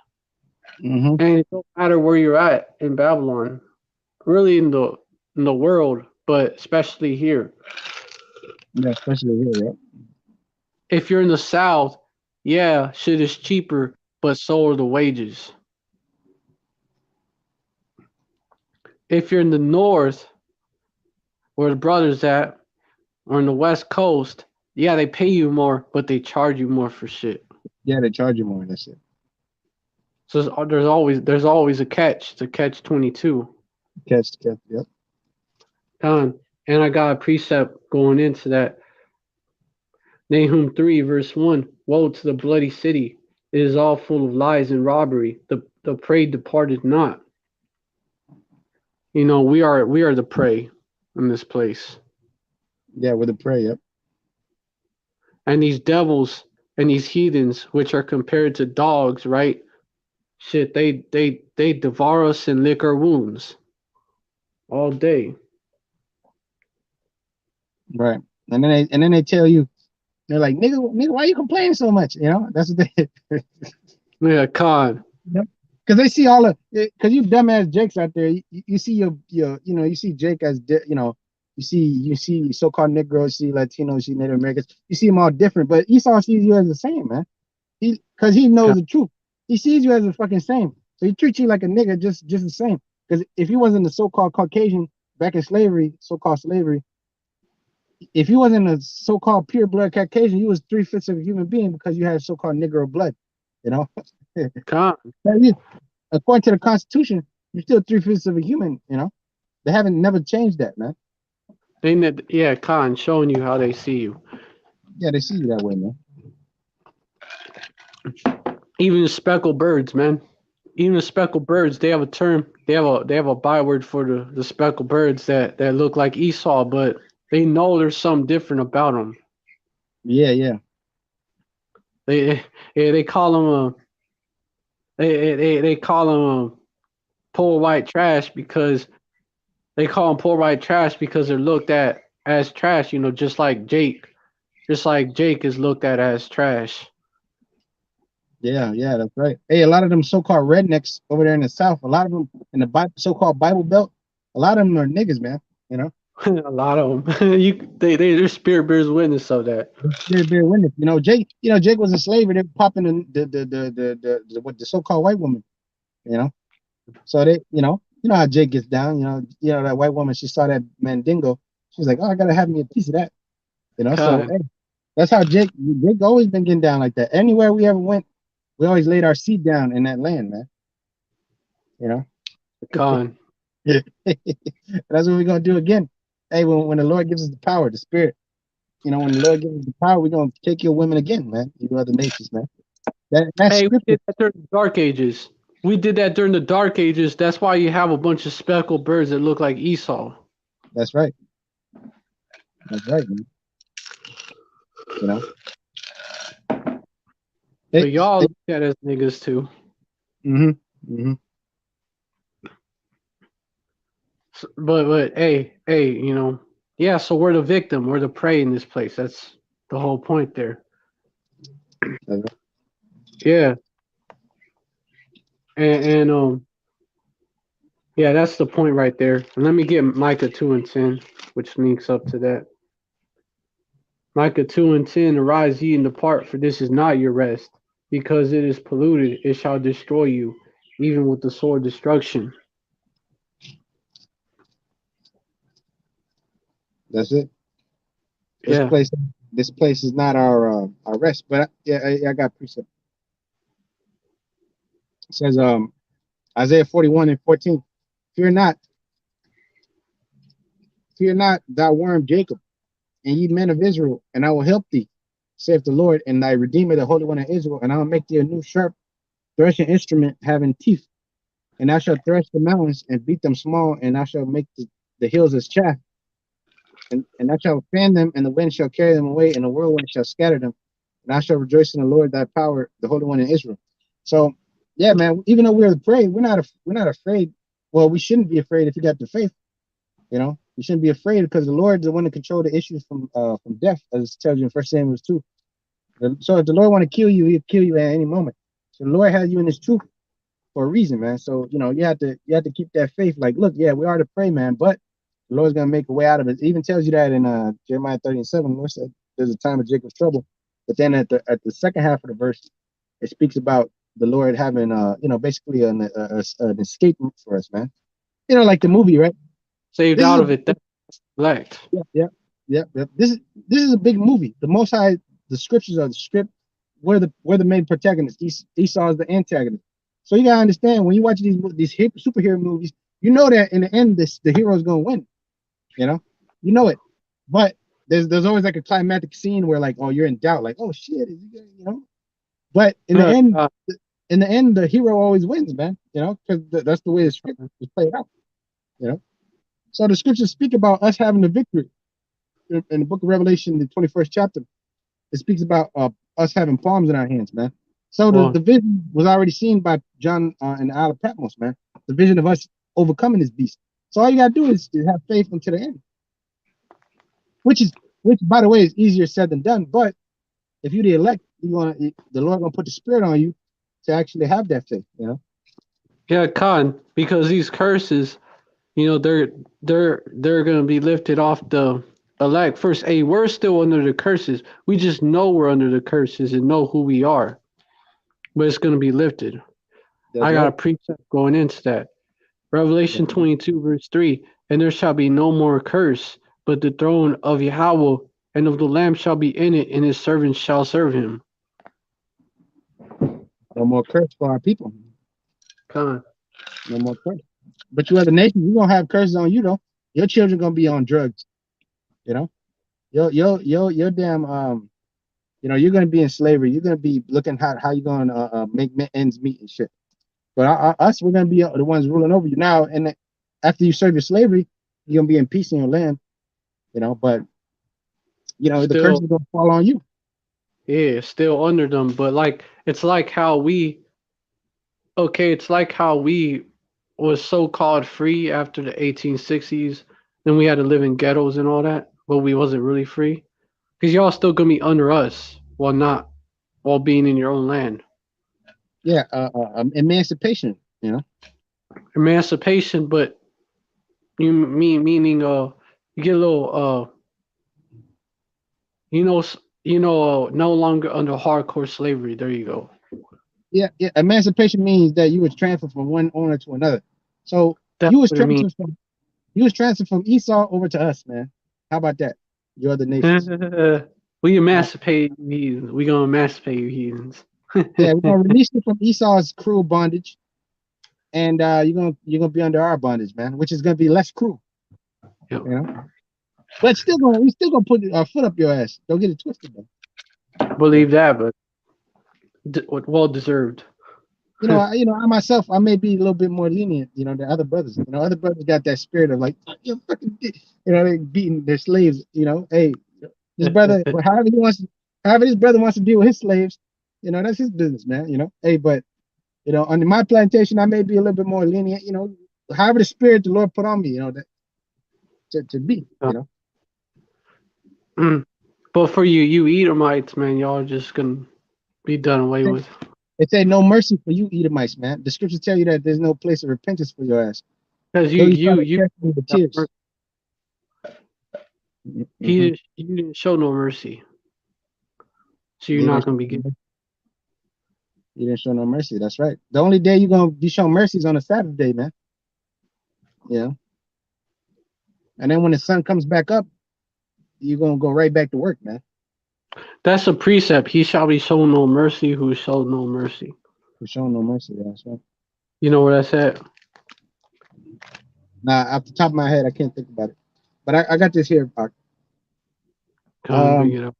Mm-hmm. and it don't matter where you're at in Babylon, really in the world, but especially here. Yeah, especially here, right? If you're in the South, yeah, shit is cheaper, but so are the wages. If you're in the North, where the brothers at, or in the West Coast, yeah, they pay you more, but they charge you more for shit. Yeah, they charge you more. That's it. So there's always a catch. It's a catch 22. Catch. Yep. Done. And I got a precept going into that. Nahum 3, verse 1. Woe to the bloody city. It is all full of lies and robbery. The prey departed not. We are the prey in this place. Yeah, with the prayer. Yep. And these devils and these heathens, which are compared to dogs, right? Shit, they devour us and lick our wounds all day. Right. And then they tell you, they're like, nigga, why you complaining so much? That's what they. Yeah, Khan. Because they see all the, because you dumbass Jakes out there, you see you see Jake as, you see so-called Negroes, you see Latinos, you see Native Americans, you see them all different, but Esau sees you as the same, man. Because he knows Khan. the truth. He sees you as the fucking same, so he treats you like a nigga, just the same. Because if he wasn't the so-called Caucasian back in slavery, so-called slavery, if you wasn't a so-called pure blood Caucasian, you was 3/5 of a human being because you had so-called Negro blood, you know. Khan. According to the Constitution, you're still 3/5 of a human. They haven't never changed that, man. Yeah, Khan, showing you how they see you. Yeah, they see you that way, man. Even the speckled birds, man. Even the speckled birds, they have a term. They have a byword for the speckled birds that look like Esau, but they know there's something different about them. Yeah. They they call them they call them poor white trash because they call them poor white trash because they're looked at as trash. Just like Jake, is looked at as trash. Yeah, that's right. Hey, a lot of them so-called rednecks over there in the South, a lot of them in the so-called Bible Belt, a lot of them are niggas, man. A lot of them. They're spirit bears witness of that. They're bear witness. Jake was a slave. They were popping the so-called white woman. You know, so you know how Jake gets down. That white woman. She saw that Mandingo. She was like, oh, I gotta have me a piece of that. So Con, hey, that's how Jake always been getting down like that. Anywhere we ever went, we always laid our seed down in that land, man. You know, con, that's what we're gonna do again. Hey, when the Lord gives us the power, the Spirit, when the Lord gives us the power, we're gonna take your women again, man. You other nations, man. That's Hey, we scripture. did that during the Dark Ages. We did that during the Dark Ages. That's why you have a bunch of speckled birds that look like Esau. That's right. That's right, man. You know. But y'all look at us niggas too. Mm-hmm. But hey, yeah. So we're the victim. We're the prey in this place. That's the whole point there. Right. Yeah, and yeah, that's the point right there. And let me get Micah 2:10, which links up to that. Micah 2:10, arise ye and depart, for this is not your rest, because it is polluted, it shall destroy you, even with the sword destruction. That's it. This Yeah. place, this place is not our rest. But I got precept. It says Isaiah 41:14. Fear not, thou worm Jacob, and ye men of Israel, and I will help thee, saith the Lord, and thy Redeemer, the Holy One of Israel, and I will make thee a new sharp threshing instrument having teeth, and thou shalt thresh the mountains and beat them small, and thou shalt make the hills as chaff, and thou shalt fan them, and the wind shall carry them away, and the whirlwind shall scatter them. And I shall rejoice in the Lord thy power, the Holy One in Israel. So, yeah, man. Even though we're afraid, we're not afraid. Well, we shouldn't be afraid if you got the faith. You know, we shouldn't be afraid because the Lord is the one to control the issues from death, as it tells you in First Samuel 2. So if the Lord want to kill you, he'll kill you at any moment. So the Lord has you in His truth for a reason, man. So you have to keep that faith. Like, look, yeah, we are to pray, man, but the Lord's gonna make a way out of it. It even tells you that in Jeremiah 30:7. The Lord said there's a time of Jacob's trouble. But then at the second half of the verse, it speaks about the Lord having basically an escape route for us, man. Like the movie, right? Saved This is out a of it. That's elect. yeah. This is a big movie. The Most High, the scriptures are the script. We're the main protagonists. Esau is the antagonist. So you gotta understand when you watch these superhero movies, you know that in the end, the hero is gonna win. You know it. But there's always like a climactic scene where like, oh, you're in doubt, like, oh shit, is he gonna. But in the end, the hero always wins, man. Because that's the way the script is played out. So the scriptures speak about us having the victory. In the book of Revelation, the 21st chapter, it speaks about us having palms in our hands, man. So the vision was already seen by John in the Isle of Patmos, man. The vision of us overcoming this beast. So all you gotta do is have faith until the end. Which by the way is easier said than done. But if you the elect, the Lord gonna put the Spirit on you to actually have that faith. Yeah, Khan, because these curses, they're gonna be lifted off the elect. First, we're still under the curses. We just know we're under the curses and know who we are, but it's gonna be lifted. I got a precept going into that. Revelation 22 verse 3, and there shall be no more curse, but the throne of Yahweh and of the Lamb shall be in it, and his servants shall serve him. No more curse for our people. Khan. No more curse. But you other nations, you're gonna have curses on you though. Your children gonna be on drugs. Your damn you're gonna be in slavery. You're gonna be looking how you're gonna make ends meet and shit. But us, we're gonna be the ones ruling over you now. And after you serve your slavery, you're gonna be in peace in your land. But the curse is gonna fall on you. Yeah, still under them, but it's like how we was so-called free after the 1860s. Then we had to live in ghettos and all that, but we wasn't really free because y'all still gonna be under us while being in your own land. Yeah, emancipation. Emancipation, but meaning you get a little no longer under hardcore slavery. There you go. Yeah. Emancipation means that you was transferred from one owner to another. So That's you was what it means. transferred from Esau over to us, man. How about that? You other nations. We emancipate you heathens. We gonna emancipate you heathens. Yeah, we're gonna release you from Esau's cruel bondage, and you're gonna be under our bondage, man, which is gonna be less cruel. Yep. But we still gonna put our foot up your ass. Don't get it twisted, though. Believe that, but well deserved. I myself, I may be a little bit more lenient, than other brothers. Other brothers got that spirit of like, you fucking, they beating their slaves. Hey, this brother, however this brother wants to deal with his slaves, that's his business, man. Hey, but on my plantation, I may be a little bit more lenient. However the spirit the Lord put on me, that to be, But for you Edomites, man, y'all are just gonna be done away with. It say no mercy for you Edomites, man. The scriptures tell you that there's no place of repentance for your ass. Because you tears. You didn't show no mercy, so you're not gonna be getting. You didn't show no mercy. That's right. The only day you're gonna be shown mercy is on a Saturday, man. And then when the sun comes back up, you're gonna go right back to work, man. That's a precept. He shall be shown no mercy who showed no mercy. Who shown no mercy, that's right. You know where that's at? Nah, off the top of my head, I can't think about it. But I got this here, Park. Bring it up.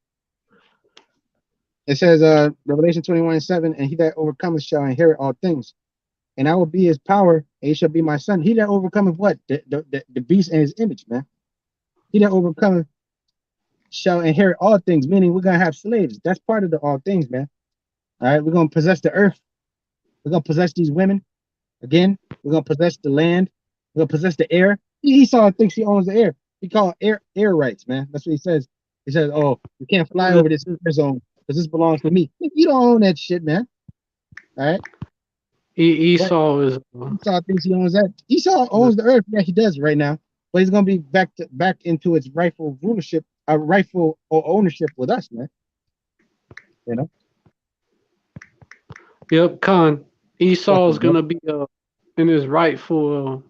It says, Revelation 21:7, and he that overcometh shall inherit all things, and I will be his power, and he shall be my son. He that overcometh what? The beast and his image, man. He that overcometh shall inherit all things, meaning we're gonna have slaves. That's part of the all things, man. All right, we're gonna possess the earth. We're gonna possess these women. Again, we're gonna possess the land. We're gonna possess the air. Esau thinks he owns the air. He called air rights, man. That's what he says. He says, "Oh, you can't fly over this air zone because this belongs to me." You don't own that shit, man. All right. But Esau is Esau thinks he owns that. Esau owns the earth. Yeah, he does right now. But he's gonna be back into its rightful rulership, rightful ownership with us, man. You know. yep, Khan. What's Esau is it, bro? gonna be in his rightful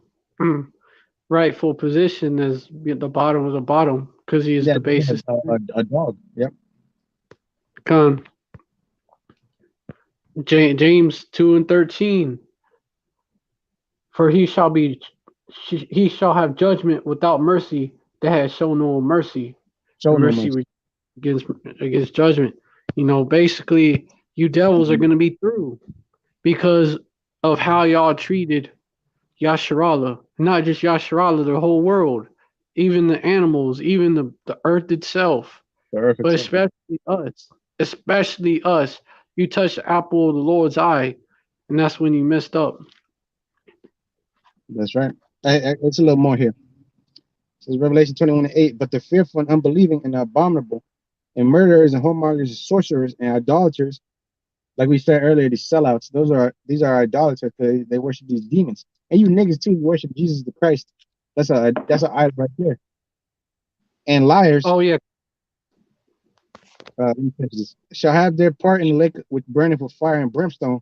position as the bottom of the bottom because he is Yeah, the basis. a dog. Yep. Khan. James 2:13. For he shall have judgment without mercy that has shown no mercy, Show and no mercy mercy. against judgment. Basically, you devils are gonna be through because of how y'all treated Yasharala. Not just Yasharala, the whole world, even the animals, even the earth itself, The earth but itself. especially us. You touched the apple of the Lord's eye, and that's when you messed up. That's right. It's a little more here. It says Revelation 21:8. But the fearful and unbelieving and the abominable and murderers and whoremongers and sorcerers and idolaters, like we said earlier, these sellouts, these are idolaters. They worship these demons. And you niggas too, you worship Jesus the Christ. That's an idol right there. And liars, Oh yeah, let me finish this, shall have their part in the lake which burneth with fire and brimstone,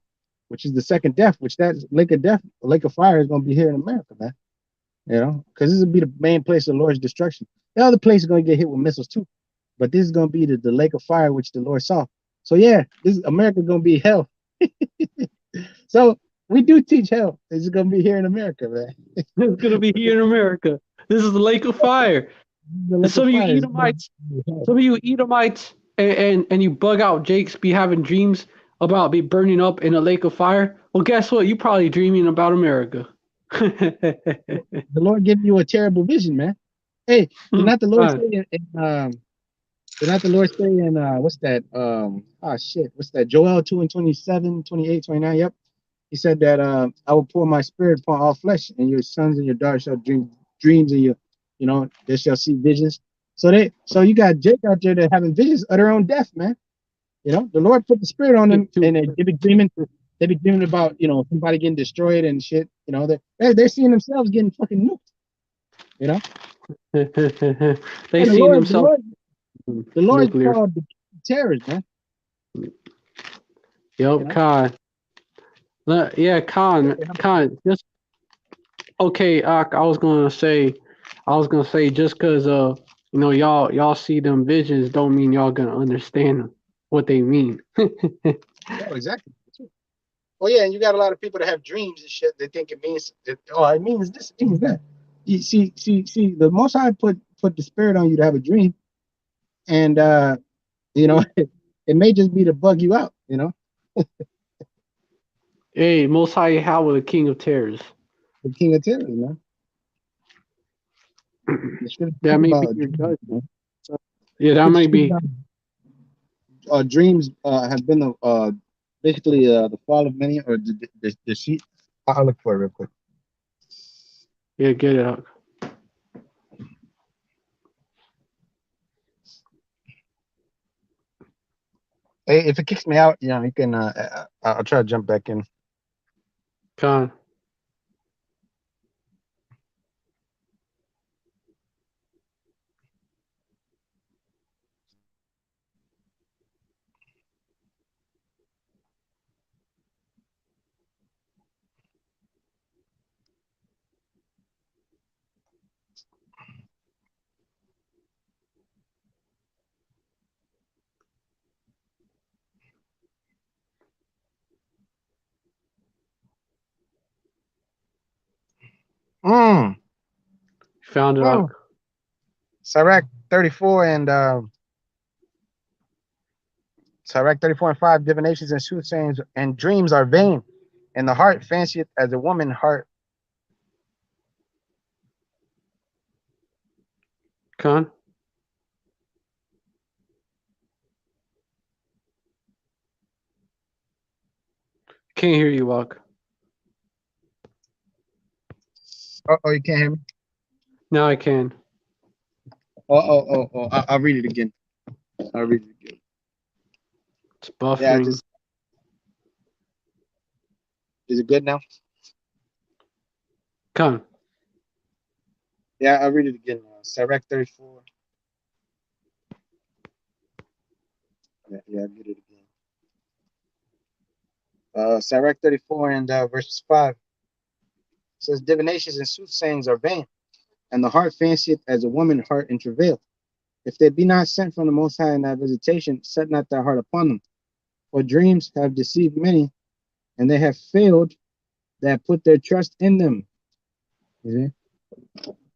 which is the second death, which that lake of death, lake of fire is going to be here in America, man. You know, because this will be the main place of the Lord's destruction. The other place is going to get hit with missiles too, but this is going to be the lake of fire which the Lord saw. So yeah, this America going to be hell. So we do teach hell. It's going to be here in America, man. it's gonna be here in America. This is the lake of fire. The And lake of fire is going to be hell. Some of you Edomites, and you bug out Jakes be having dreams about be burning up in a lake of fire. Well, guess what? You probably dreaming about America. The Lord give you a terrible vision, man. Hey, did not the Lord say did not the Lord say in what's that? What's that? Joel 2:27, 28, 29. Yep. He said that I will pour my spirit upon all flesh, and your sons and your daughters shall dream dreams, and they shall see visions. So you got Jake out there that having visions of their own death, man. The Lord put the spirit on them, and they be dreaming. They be dreaming about somebody getting destroyed and shit. They're seeing themselves getting fucking nuked. You know, They and seen themselves the Lord's nuclear. called the terrorists, man. Yep, Khan. Yeah, Khan. Just okay. I was gonna say, just because y'all see them visions, don't mean y'all gonna understand what they mean. Oh, exactly. Oh yeah, and you got a lot of people that have dreams and shit. They think it means that, oh, it means this, it means that. You see. The Most High put the spirit on you to have a dream, and it may just be to bug you out. Hey, Most High Yahweh, the King of Terrors. The King of Terrors, man. The scripture That talk may be about your dreams, judgment. man. Yeah, that might be. Dreams have been basically the fall of many, or the sheep. I'll look for it real quick. Yeah, get it out. Hey, if it kicks me out, you can. I'll try to jump back in. Con. Mm. Found it out. Sirach 34 and Sirach 34:5, divinations and soothsayings and dreams are vain, and the heart fancieth as a woman heart. Con? Can't hear you, Walk. Oh, you can't hear me? Now I can. I'll read it again. I'll read it again. It's Yeah, buffering. is it good now? Con. Yeah, I'll read it again. Sirach 34. Yeah, I'll get it again. Sirach 34 and verses 5 says, divinations and soothsayings are vain, and the heart fancieth as a woman heart in travail. If they be not sent from the Most High in thy visitation, set not thy heart upon them. For dreams have deceived many, and they have failed that put their trust in them. You see?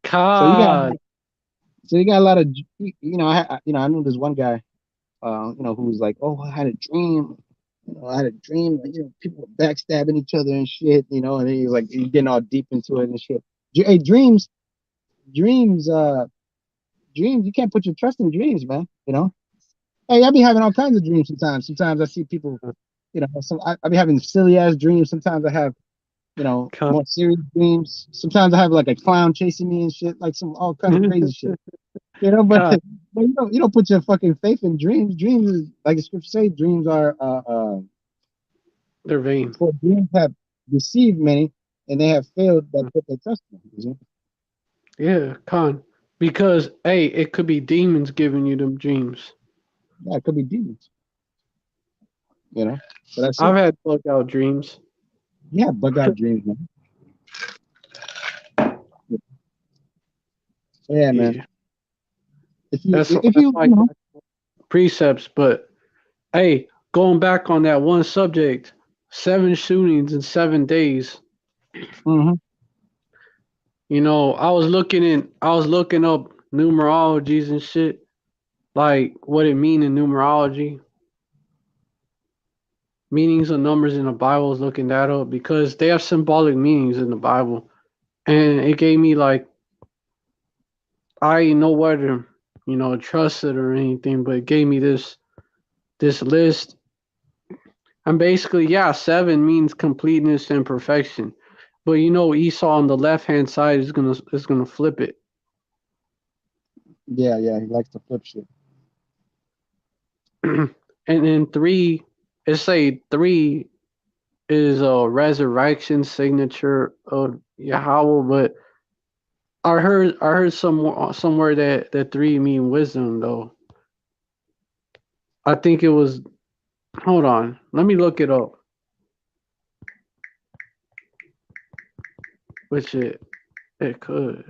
God. So you got a lot of, I knew this one guy, who was like, oh, I had a dream. I had a dream that, people were backstabbing each other and shit, and he's like, he's getting all deep into it and shit. Hey, dreams, dreams, you can't put your trust in dreams, man. Hey, I be having all kinds of dreams sometimes. Sometimes I see people, I be having silly ass dreams. Sometimes I have, Con. more serious dreams. Sometimes I have like a clown chasing me and shit, like some all kinds of crazy shit. But, Con. but you don't put your fucking faith in dreams. Dreams is like the scripture say, dreams are They're vain. for dreams have deceived many and they have failed that put their trust in. Yeah, Con. Because, hey, it could be demons giving you them dreams. Yeah, it could be demons. But that's I've had bug out dreams. Yeah, bug out dreams, man. Yeah, man. That's If like precepts, but hey, going back on that one subject, 7 shootings in 7 days. Mm-hmm. I was looking up numerologies and shit, like what it mean in numerology, meanings of numbers in the Bible. I was looking that up because they have symbolic meanings in the Bible, and it gave me like I didn't know whether trust it or anything, but it gave me this list. And basically, yeah, 7 means completeness and perfection. But Esau on the left hand side is gonna flip it. Yeah, he likes to flip shit. And then 3, it say 3 is a resurrection signature of Yahweh, but I heard somewhere that 3 mean wisdom though. I think it was. Hold on, let me look it up. Which it could.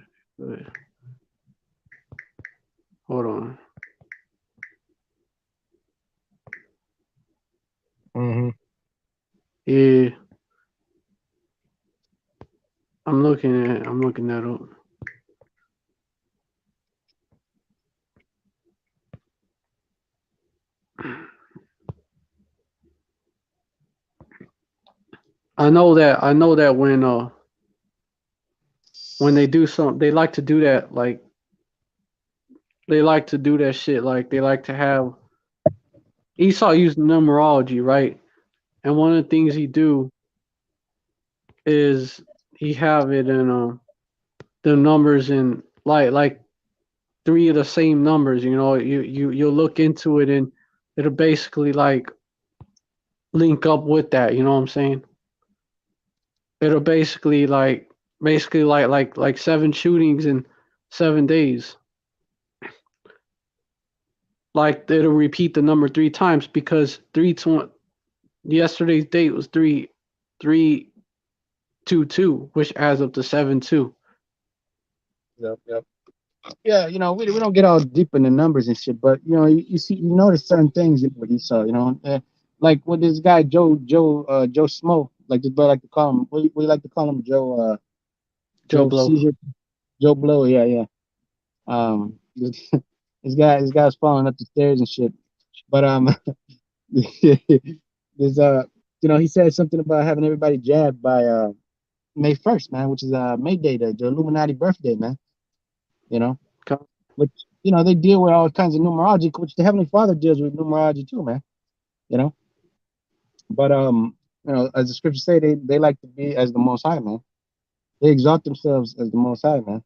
Hold on. Mm-hmm. Yeah. I'm looking that up. I know that when they do something, they like to do that, like they like to do that shit, like they like to have Esau used numerology, right? And one of the things he do is he have it in the numbers in like 3 of the same numbers, you'll look into it and it'll basically like link up with that, you know what I'm saying? It'll basically like 7 shootings in 7 days. Like it'll repeat the number 3 times because yesterday's date was 322, which adds up to 72. Yep. Yeah, we don't get all deep in the numbers and shit, but you see, you notice certain things with Esau, like with this guy Joe Smo, like this brother like to call him. What do you like to call him? Joe Joe Blow. Caesar, Joe Blow. Yeah. This guy's falling up the stairs and shit, but There's he said something about having everybody jabbed by May 1st, man, which is May Day, the Illuminati birthday, man. You know, Con, which they deal with all kinds of numerology, which the Heavenly Father deals with numerology too, man. You know, but as the scriptures say, they like to be as the Most High, man. They exalt themselves as the Most High, man.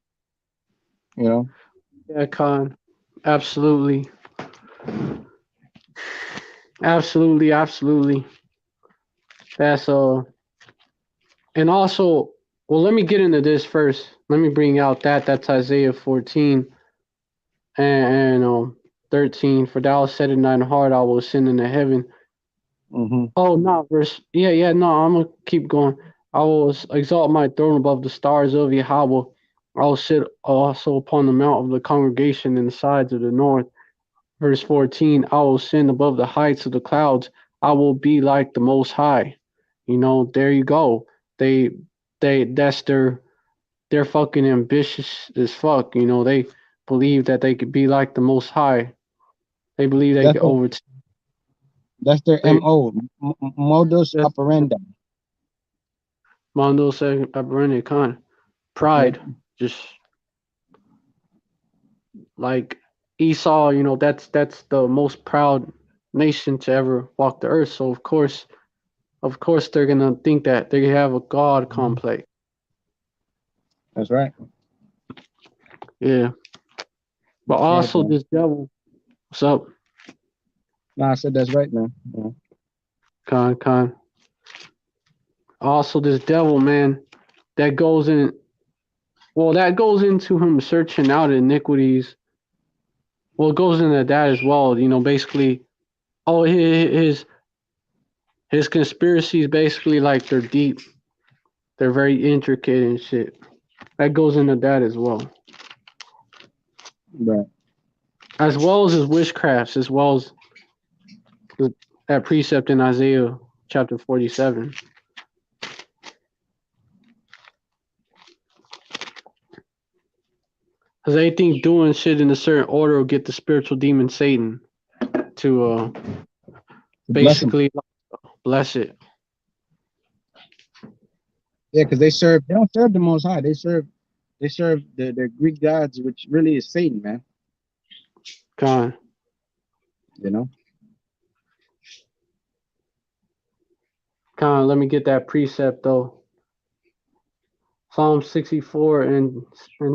You know, yeah, Con. Absolutely. Absolutely, absolutely. That's and also, well, let me get into this first. Let me bring out that's Isaiah 14 and 13. For thou hast said in thine heart, I will ascend into heaven. mm-hmm. Oh no, verse yeah, no, I'm gonna keep going. I will exalt my throne above the stars of Yahweh. I will sit also upon the mount of the congregation in the sides of the north. Verse 14, I will ascend above the heights of the clouds. I will be like the Most High. There you go. They, that's they're fucking ambitious as fuck. They believe that they could be like the Most High. They believe they That's could their, overtake. that's their They, MO, modus that's operandi. Mondo second Aberrant Khan. Yep, Pride. Just like Esau, that's the most proud nation to ever walk the earth. So of course they're gonna think that they have a god complex. that's right. Yeah. But That's right, also man. this devil. What's up, No, I said that's right, man. Yeah. Khan? Also this devil, man, that goes in that goes into him searching out iniquities. Well, it goes into that as well, basically his conspiracies basically like they're deep. They're very intricate and shit. That goes into that as well. Right. As well as his witchcrafts, as well as that precept in Isaiah chapter 47. Because they think doing shit in a certain order will get the spiritual demon Satan to Bless them. basically bless it. Yeah, because they don't serve the Most High. They serve the Greek gods, which really is Satan, man. Con, You know. let me get that precept though. Psalm 64 and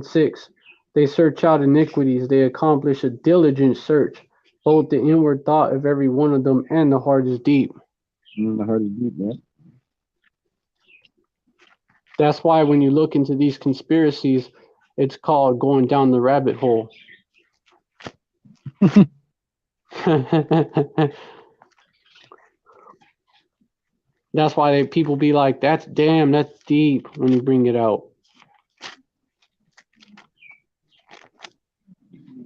6. They search out iniquities, they accomplish a diligent search. Both the inward thought of every one of them and the heart is deep. I heard it deep, man. That's why when you look into these conspiracies, it's called going down the rabbit hole. That's why people be like, that's deep when you bring it out.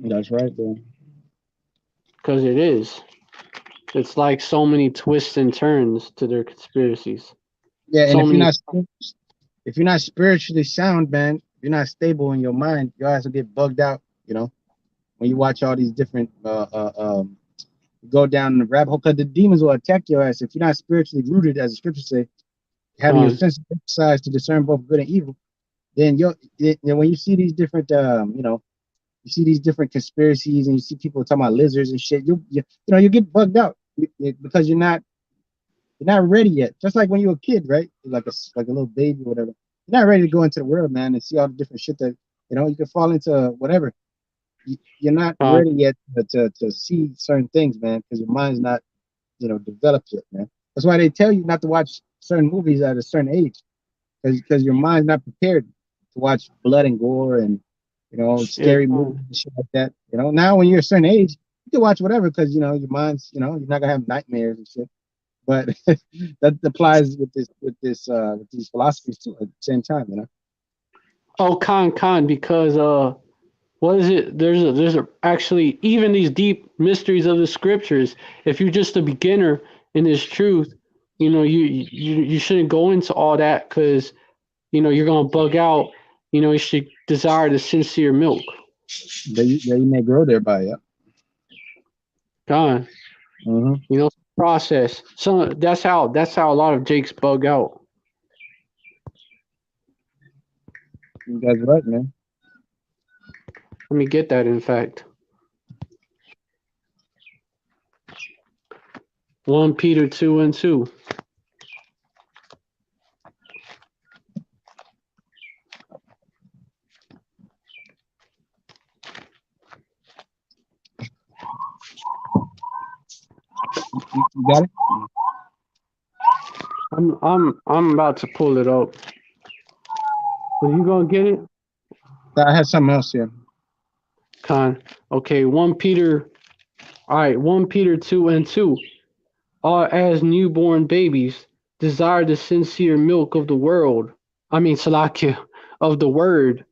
That's right, man. Because it is. It's like so many twists and turns to their conspiracies. Yeah, and So many. if you're not spiritually sound, man, if you're not stable in your mind, your ass will get bugged out. You know, when you watch all these different go down the rabbit hole, because the demons will attack your ass if you're not spiritually rooted, as the scriptures say, having your Con, senses exercised to discern both good and evil. Then when you see these different you see these different conspiracies and you see people talking about lizards and shit, you get bugged out because you're not ready yet. Just like when you're a kid, right? Like a little baby or whatever. You're not ready to go into the world, man, and see all the different shit that you can fall into whatever. You're not con, ready yet to see certain things, man, because your mind's not developed yet, man. That's why they tell you not to watch certain movies at a certain age, because your mind's not prepared to watch blood and gore and yeah, scary movies con. and shit like that. Now when you're a certain age, you can watch whatever because your mind's you're not gonna have nightmares and shit. But that applies with these philosophies too at the same time. Oh, con, because what is it? There's actually even these deep mysteries of the scriptures. If you're just a beginner in this truth, you shouldn't go into all that because you're gonna bug out. You should desire the sincere milk. That you may grow thereby, yeah. God, Mm-hmm. you know. process. So that's how a lot of Jakes bug out. That's right, man. Let me get that. In fact, 1 Peter 2:2. You got it? I'm about to pull it up. Are you gonna get it, I had something else here. Con? Okay, 1 Peter. All right, 1 Peter 2:2. All as newborn babies desire the sincere milk of the world. I mean, Salakia, of the word,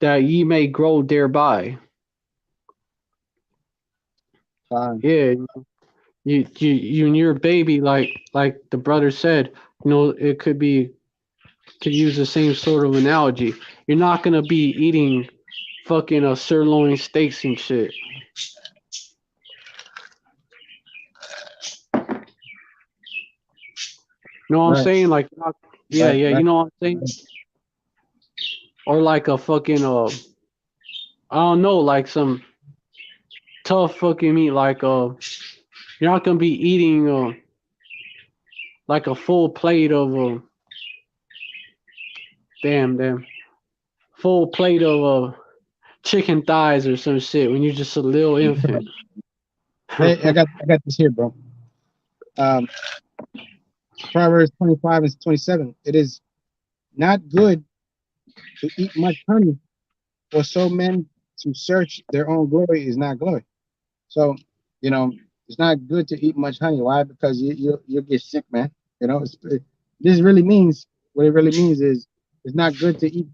that ye may grow thereby. Fine. Yeah, you and your baby, like the brother said, it could use the same sort of analogy. You're not gonna be eating fucking sirloin steaks and shit. You know what I'm Right, saying? Like, yeah, right, yeah. right. You know what I'm saying? Or like a fucking I don't know, like some tough fucking meat. Like you're not gonna be eating like a full plate of damn full plate of chicken thighs or some shit when you're just a little infant. Hey, I got this here, bro. Um, Proverbs 25 and 27. It is not good to eat much honey, for so men to search their own glory is not glory. So, it's not good to eat much honey. Why? Because you'll get sick, man. This really means what it really means is it's not good to eat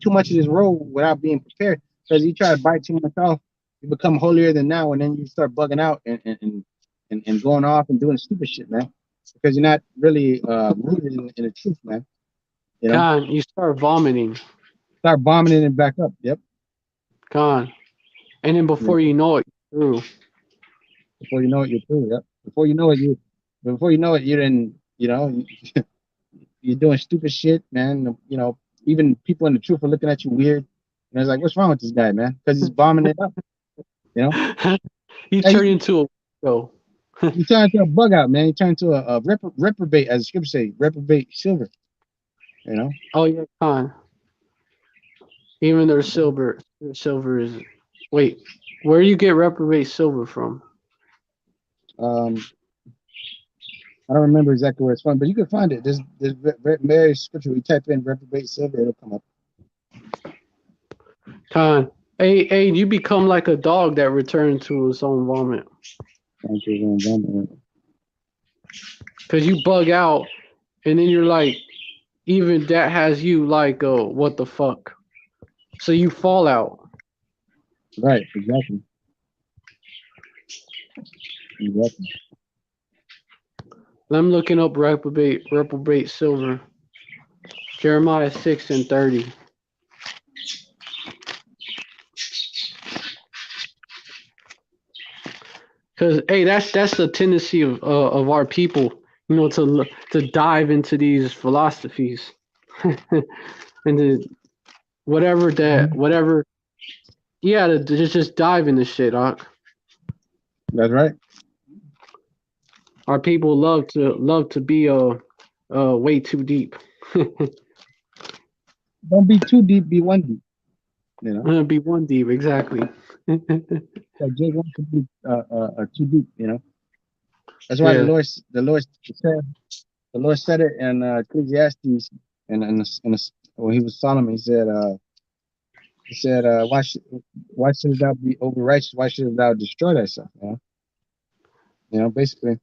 too much of this roll without being prepared. Because you try to bite too much off, you become holier than now, and then you start bugging out and going off and doing stupid shit, man. Because you're not really rooted in the truth, man. Con, you start vomiting. Start vomiting it back up. Yep. Con, and then Yeah. before you know it, you're through. Before you know it, you're through. Yep. Before you know it, you're in. You're doing stupid shit, man. Even people in the truth are looking at you weird. And it's like, what's wrong with this guy, man? Because he's bombing it up. You know, You hey, turn into a go. you turn into a bug out, man. You turn into a reprobate, as the scripture say, reprobate silver. You know, Oh yeah, con. Even their silver is. Wait, where do you get reprobate silver from? um, I don't remember exactly where it's from, but you can find it. There's various scripture. You type in reprobate silver, it'll come up. Con. Hey, you become like a dog that returned to its own vomit. Cause you bug out, and then you're like, even that has you like, what the fuck? So you fall out. Right, exactly. Exactly. I'm looking up reprobate silver. Jeremiah 6:30. Because hey, that's the tendency of our people, to dive into these philosophies, and to whatever, yeah, to just dive into shit. That's right. Our people love to be way too deep. Don't be too deep, be one deep. Be one deep, exactly. So Jake wants to be too deep. That's why Yeah. the Lord said it in Ecclesiastes, and when he was Solomon, he said, why should thou be over righteous? Why should thou destroy thyself? Basically,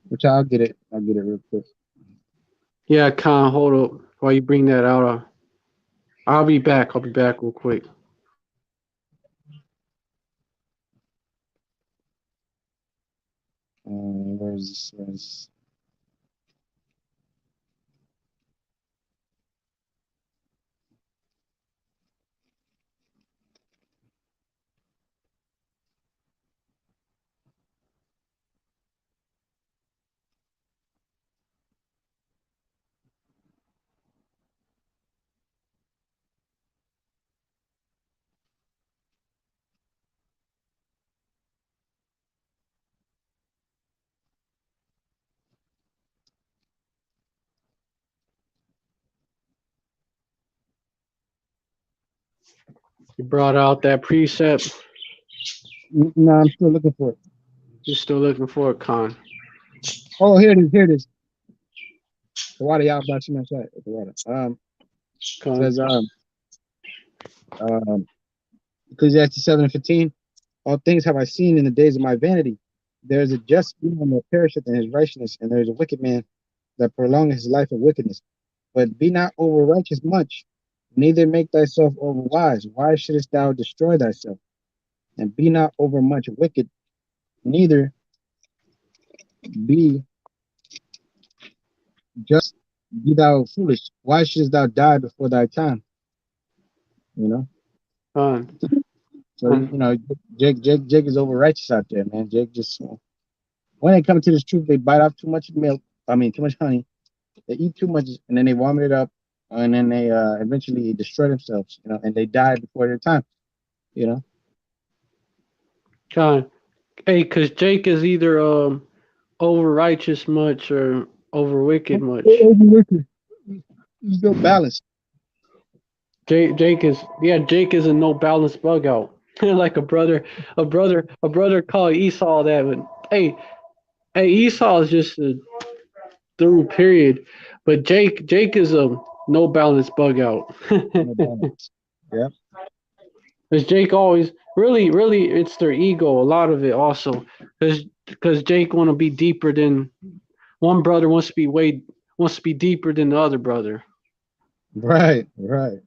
which I'll get it. I'll get it real quick. Yeah, Con, hold up while you bring that out. I'll be back. I'll be back real quick. Where's this? You brought out that precept. No, I'm still looking for it. You're still looking for a con. Oh, here it is. Here it is. The water, y'all about to smash that. The water. Con. Says um Ecclesiastes 7:15. All things have I seen in the days of my vanity. There is a just man that perisheth in his righteousness, and there is a wicked man that prolongeth his life of wickedness. But be not over righteous much, neither make thyself over wise. Why shouldest thou destroy thyself? And be not over much wicked, neither be just be thou foolish. Why shouldest thou die before thy time? You know. Con. So Jake is over righteous out there, man. Jake just when they come to this truth, they bite off too much milk. I mean, too much honey. They eat too much, and then they vomit it up, and then they eventually destroy themselves. You know, and they die before their time. You know. Con. Hey, cause Jake is either over righteous much or over wicked much. There's no balance. Jake is a no balance bug out. Like a brother called Esau that, but hey, Esau is just a through period, but Jake is a no balance bug out. No balance. Yeah. Because Jake always really it's their ego, a lot of it also, because Jake want to be deeper than one brother wants to be deeper than the other brother. Right. Right.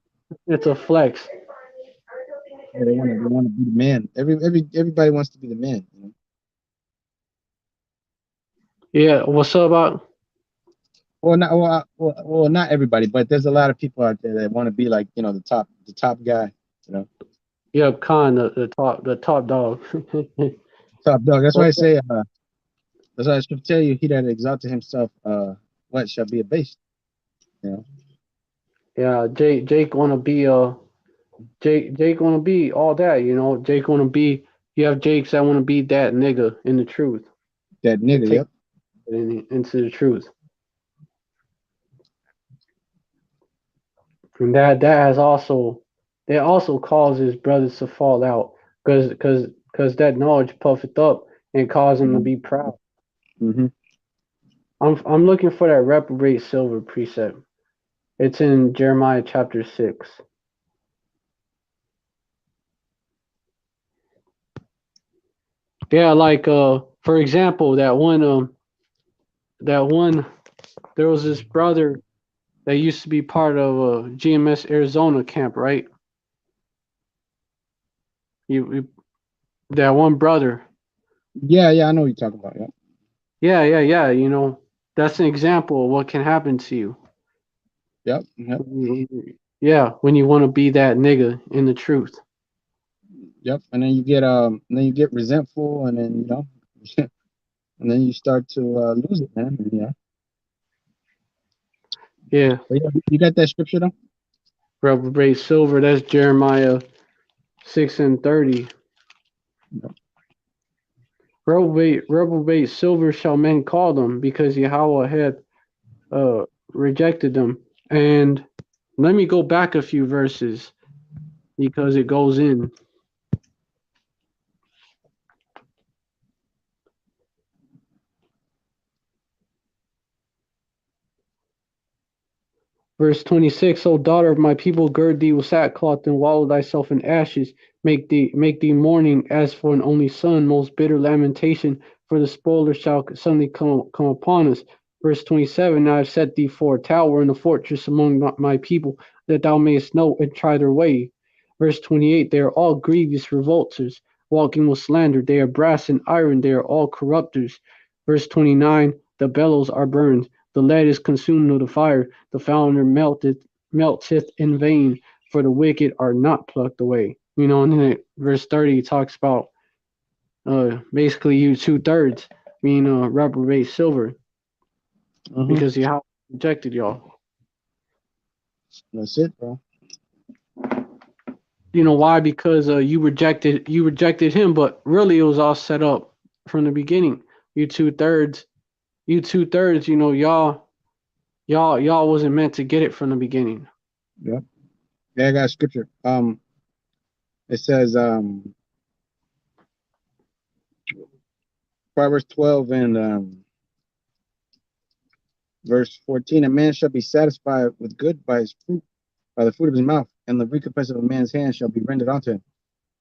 It's a flex. Yeah, they want to be the man. Everybody wants to be the man. You know? Yeah, what's up about? Well, not everybody, but there's a lot of people out there that want to be like the top guy. You know, Yeah, Khan, the top dog. top dog. That's why I What's say. That's why I should tell you, he that exalted himself, what shall be abased. You know. Yeah, Jake wanna be Jake wanna be all that, Jake wanna be you have Jakes that wanna be that nigga in the truth. That And nigga. take Yep. it into the truth. And that also causes brothers to fall out because that knowledge puffeth up and cause them to be proud. Mm-hmm. I'm looking for that reprobate silver precept. It's in Jeremiah chapter 6. Yeah, like for example, that one there was this brother that used to be part of GMS Arizona camp, right? You that one brother. Yeah, I know what you're talking about. Yep. Yeah. That's an example of what can happen to you. Yep. Yeah, when you want to be that nigga in the truth. Yep. And then you get resentful, and then and then you start to lose it, man. Yeah. Yeah, But yeah, you got that scripture though. reprobate silver. That's Jeremiah 6:30. Yep. Reprobate silver shall men call them, because Yahweh had rejected them. And let me go back a few verses because it goes in. Verse 26, O daughter of my people, gird thee with sackcloth and wallow thyself in ashes. Make thee mourning as for an only son, most bitter lamentation, for the spoiler shall suddenly come upon us. Verse 27, I have set thee for a tower and a fortress among my people, that thou mayest know and try their way. Verse 28, they are all grievous revolters, walking with slander. They are brass and iron, they are all corrupters. Verse 29, the bellows are burned, the lead is consumed with the fire, the founder melteth in vain, for the wicked are not plucked away. And then verse 30 talks about basically you 2/3 being reprobate silver Mm-hmm. because you have rejected y'all. That's it, bro. You know why? Because you rejected him, but really it was all set up from the beginning. You 2/3, y'all wasn't meant to get it from the beginning. Yep. Yeah, I got scripture. It says Proverbs 12 and verse 14, a man shall be satisfied with good by his fruit, by the fruit of his mouth, and the recompense of a man's hand shall be rendered unto him.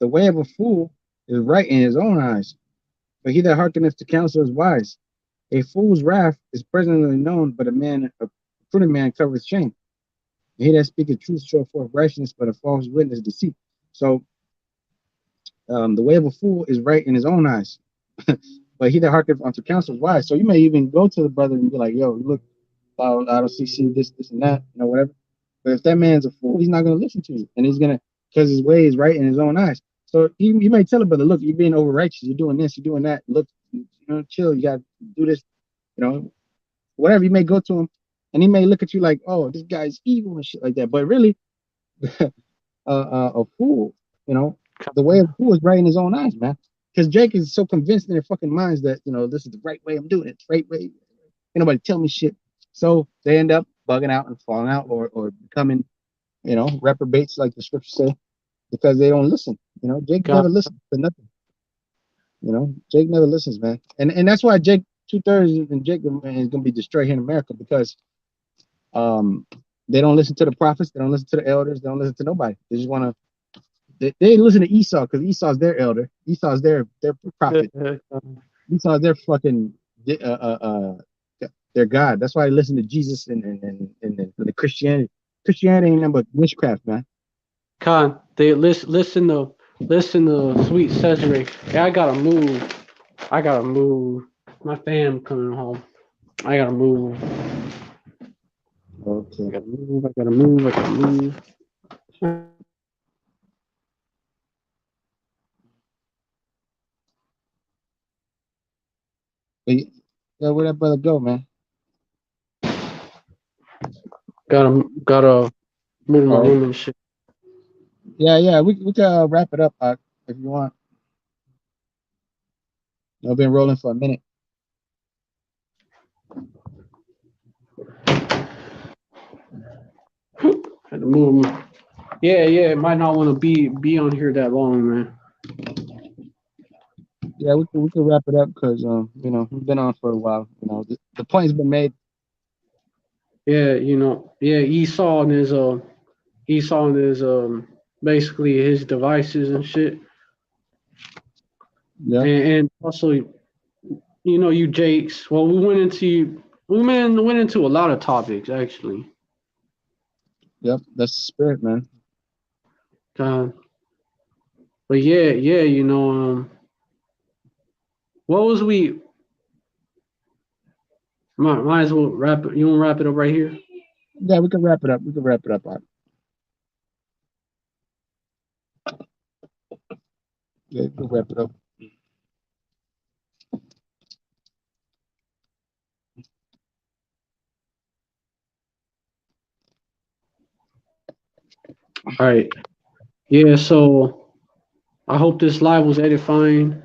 The way of a fool is right in his own eyes, but he that hearkeneth to counsel is wise. A fool's wrath is presently known, but a prudent man covereth shame. And he that speaketh truth showeth forth righteousness, but a false witness deceit. So the way of a fool is right in his own eyes, but he that hearkeneth unto counsel is wise. So you may even go to the brother and be like, "Yo, look, I don't see this, and that, whatever." But if that man's a fool, he's not going to listen to you, and he's gonna because his way is right in his own eyes. So you may tell a brother, "Look, you're being over righteous. You're doing this, you're doing that. Look, chill. You got to do this, whatever." You may go to him, and he may look at you like, "Oh, this guy's evil and shit like that." But really, a fool, the way of a fool is right in his own eyes, man. Because Jake is so convinced in their fucking minds that this is the right way I'm doing it, the right way. Ain't nobody tell me shit. So they end up bugging out and falling out, or becoming, reprobates, like the scriptures say, because they don't listen. Jake never listens to nothing. Jake never listens, man. And that's why Jake 2/3 and Jake is gonna be destroyed here in America, because they don't listen to the prophets, they don't listen to the elders, they don't listen to nobody. They just want to. They listen to Esau because Esau's their elder. Esau's their prophet. Esau's their fucking their God. That's why they listen to Jesus and the Christianity. Christianity ain't nothing but witchcraft, man. Con, they listen to Sweet Cesare. Yeah, I gotta move. My fam coming home. I gotta move. Okay. I gotta move. Yeah, where that brother go, man? Gotta move my room and shit. Yeah, we can wrap it up, if you want. I've been rolling for a minute. Had to move. Yeah, it might not want to be on here that long, man. Yeah, we can wrap it up because we've been on for a while. The point's been made. Yeah, Esau and his basically his devices and shit. Yeah. And also, you Jakes. Well, we went into a lot of topics actually. Yep, that's the spirit, man. But yeah, what was we? Might as well wrap it. You want to wrap it up right here? Yeah, we can wrap it up. Yeah, we can wrap it up. All right. Yeah, so I hope this live was edifying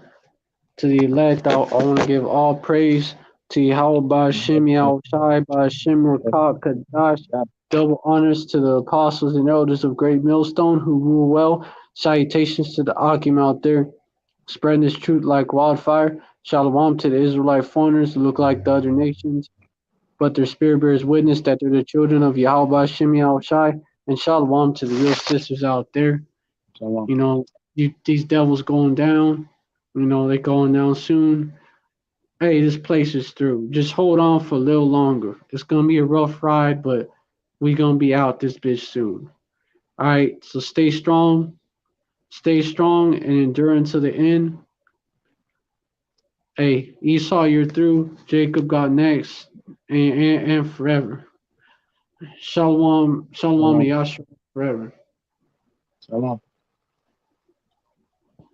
to the elect. I want to give all praise to Yahweh Ba'Shem Yahushai Ba'Shem Rakab Kadash. Double honors to the apostles and elders of Great Millstone who rule well. Salutations to the Akim out there, spreading this truth like wildfire. Shalom to the Israelite foreigners who look like the other nations, but their spirit bears witness that they're the children of Yahweh Ba'Shem Yahushai. And shalom to the real sisters out there. Shalom. These devils going down. They're going down soon. Hey, this place is through. Just hold on for a little longer. It's gonna be a rough ride, but we gonna be out this bitch soon. All right, so stay strong and endure until the end. Hey, Esau, you're through. Jacob got next, and forever. Shalom, Yashua forever. Shalom.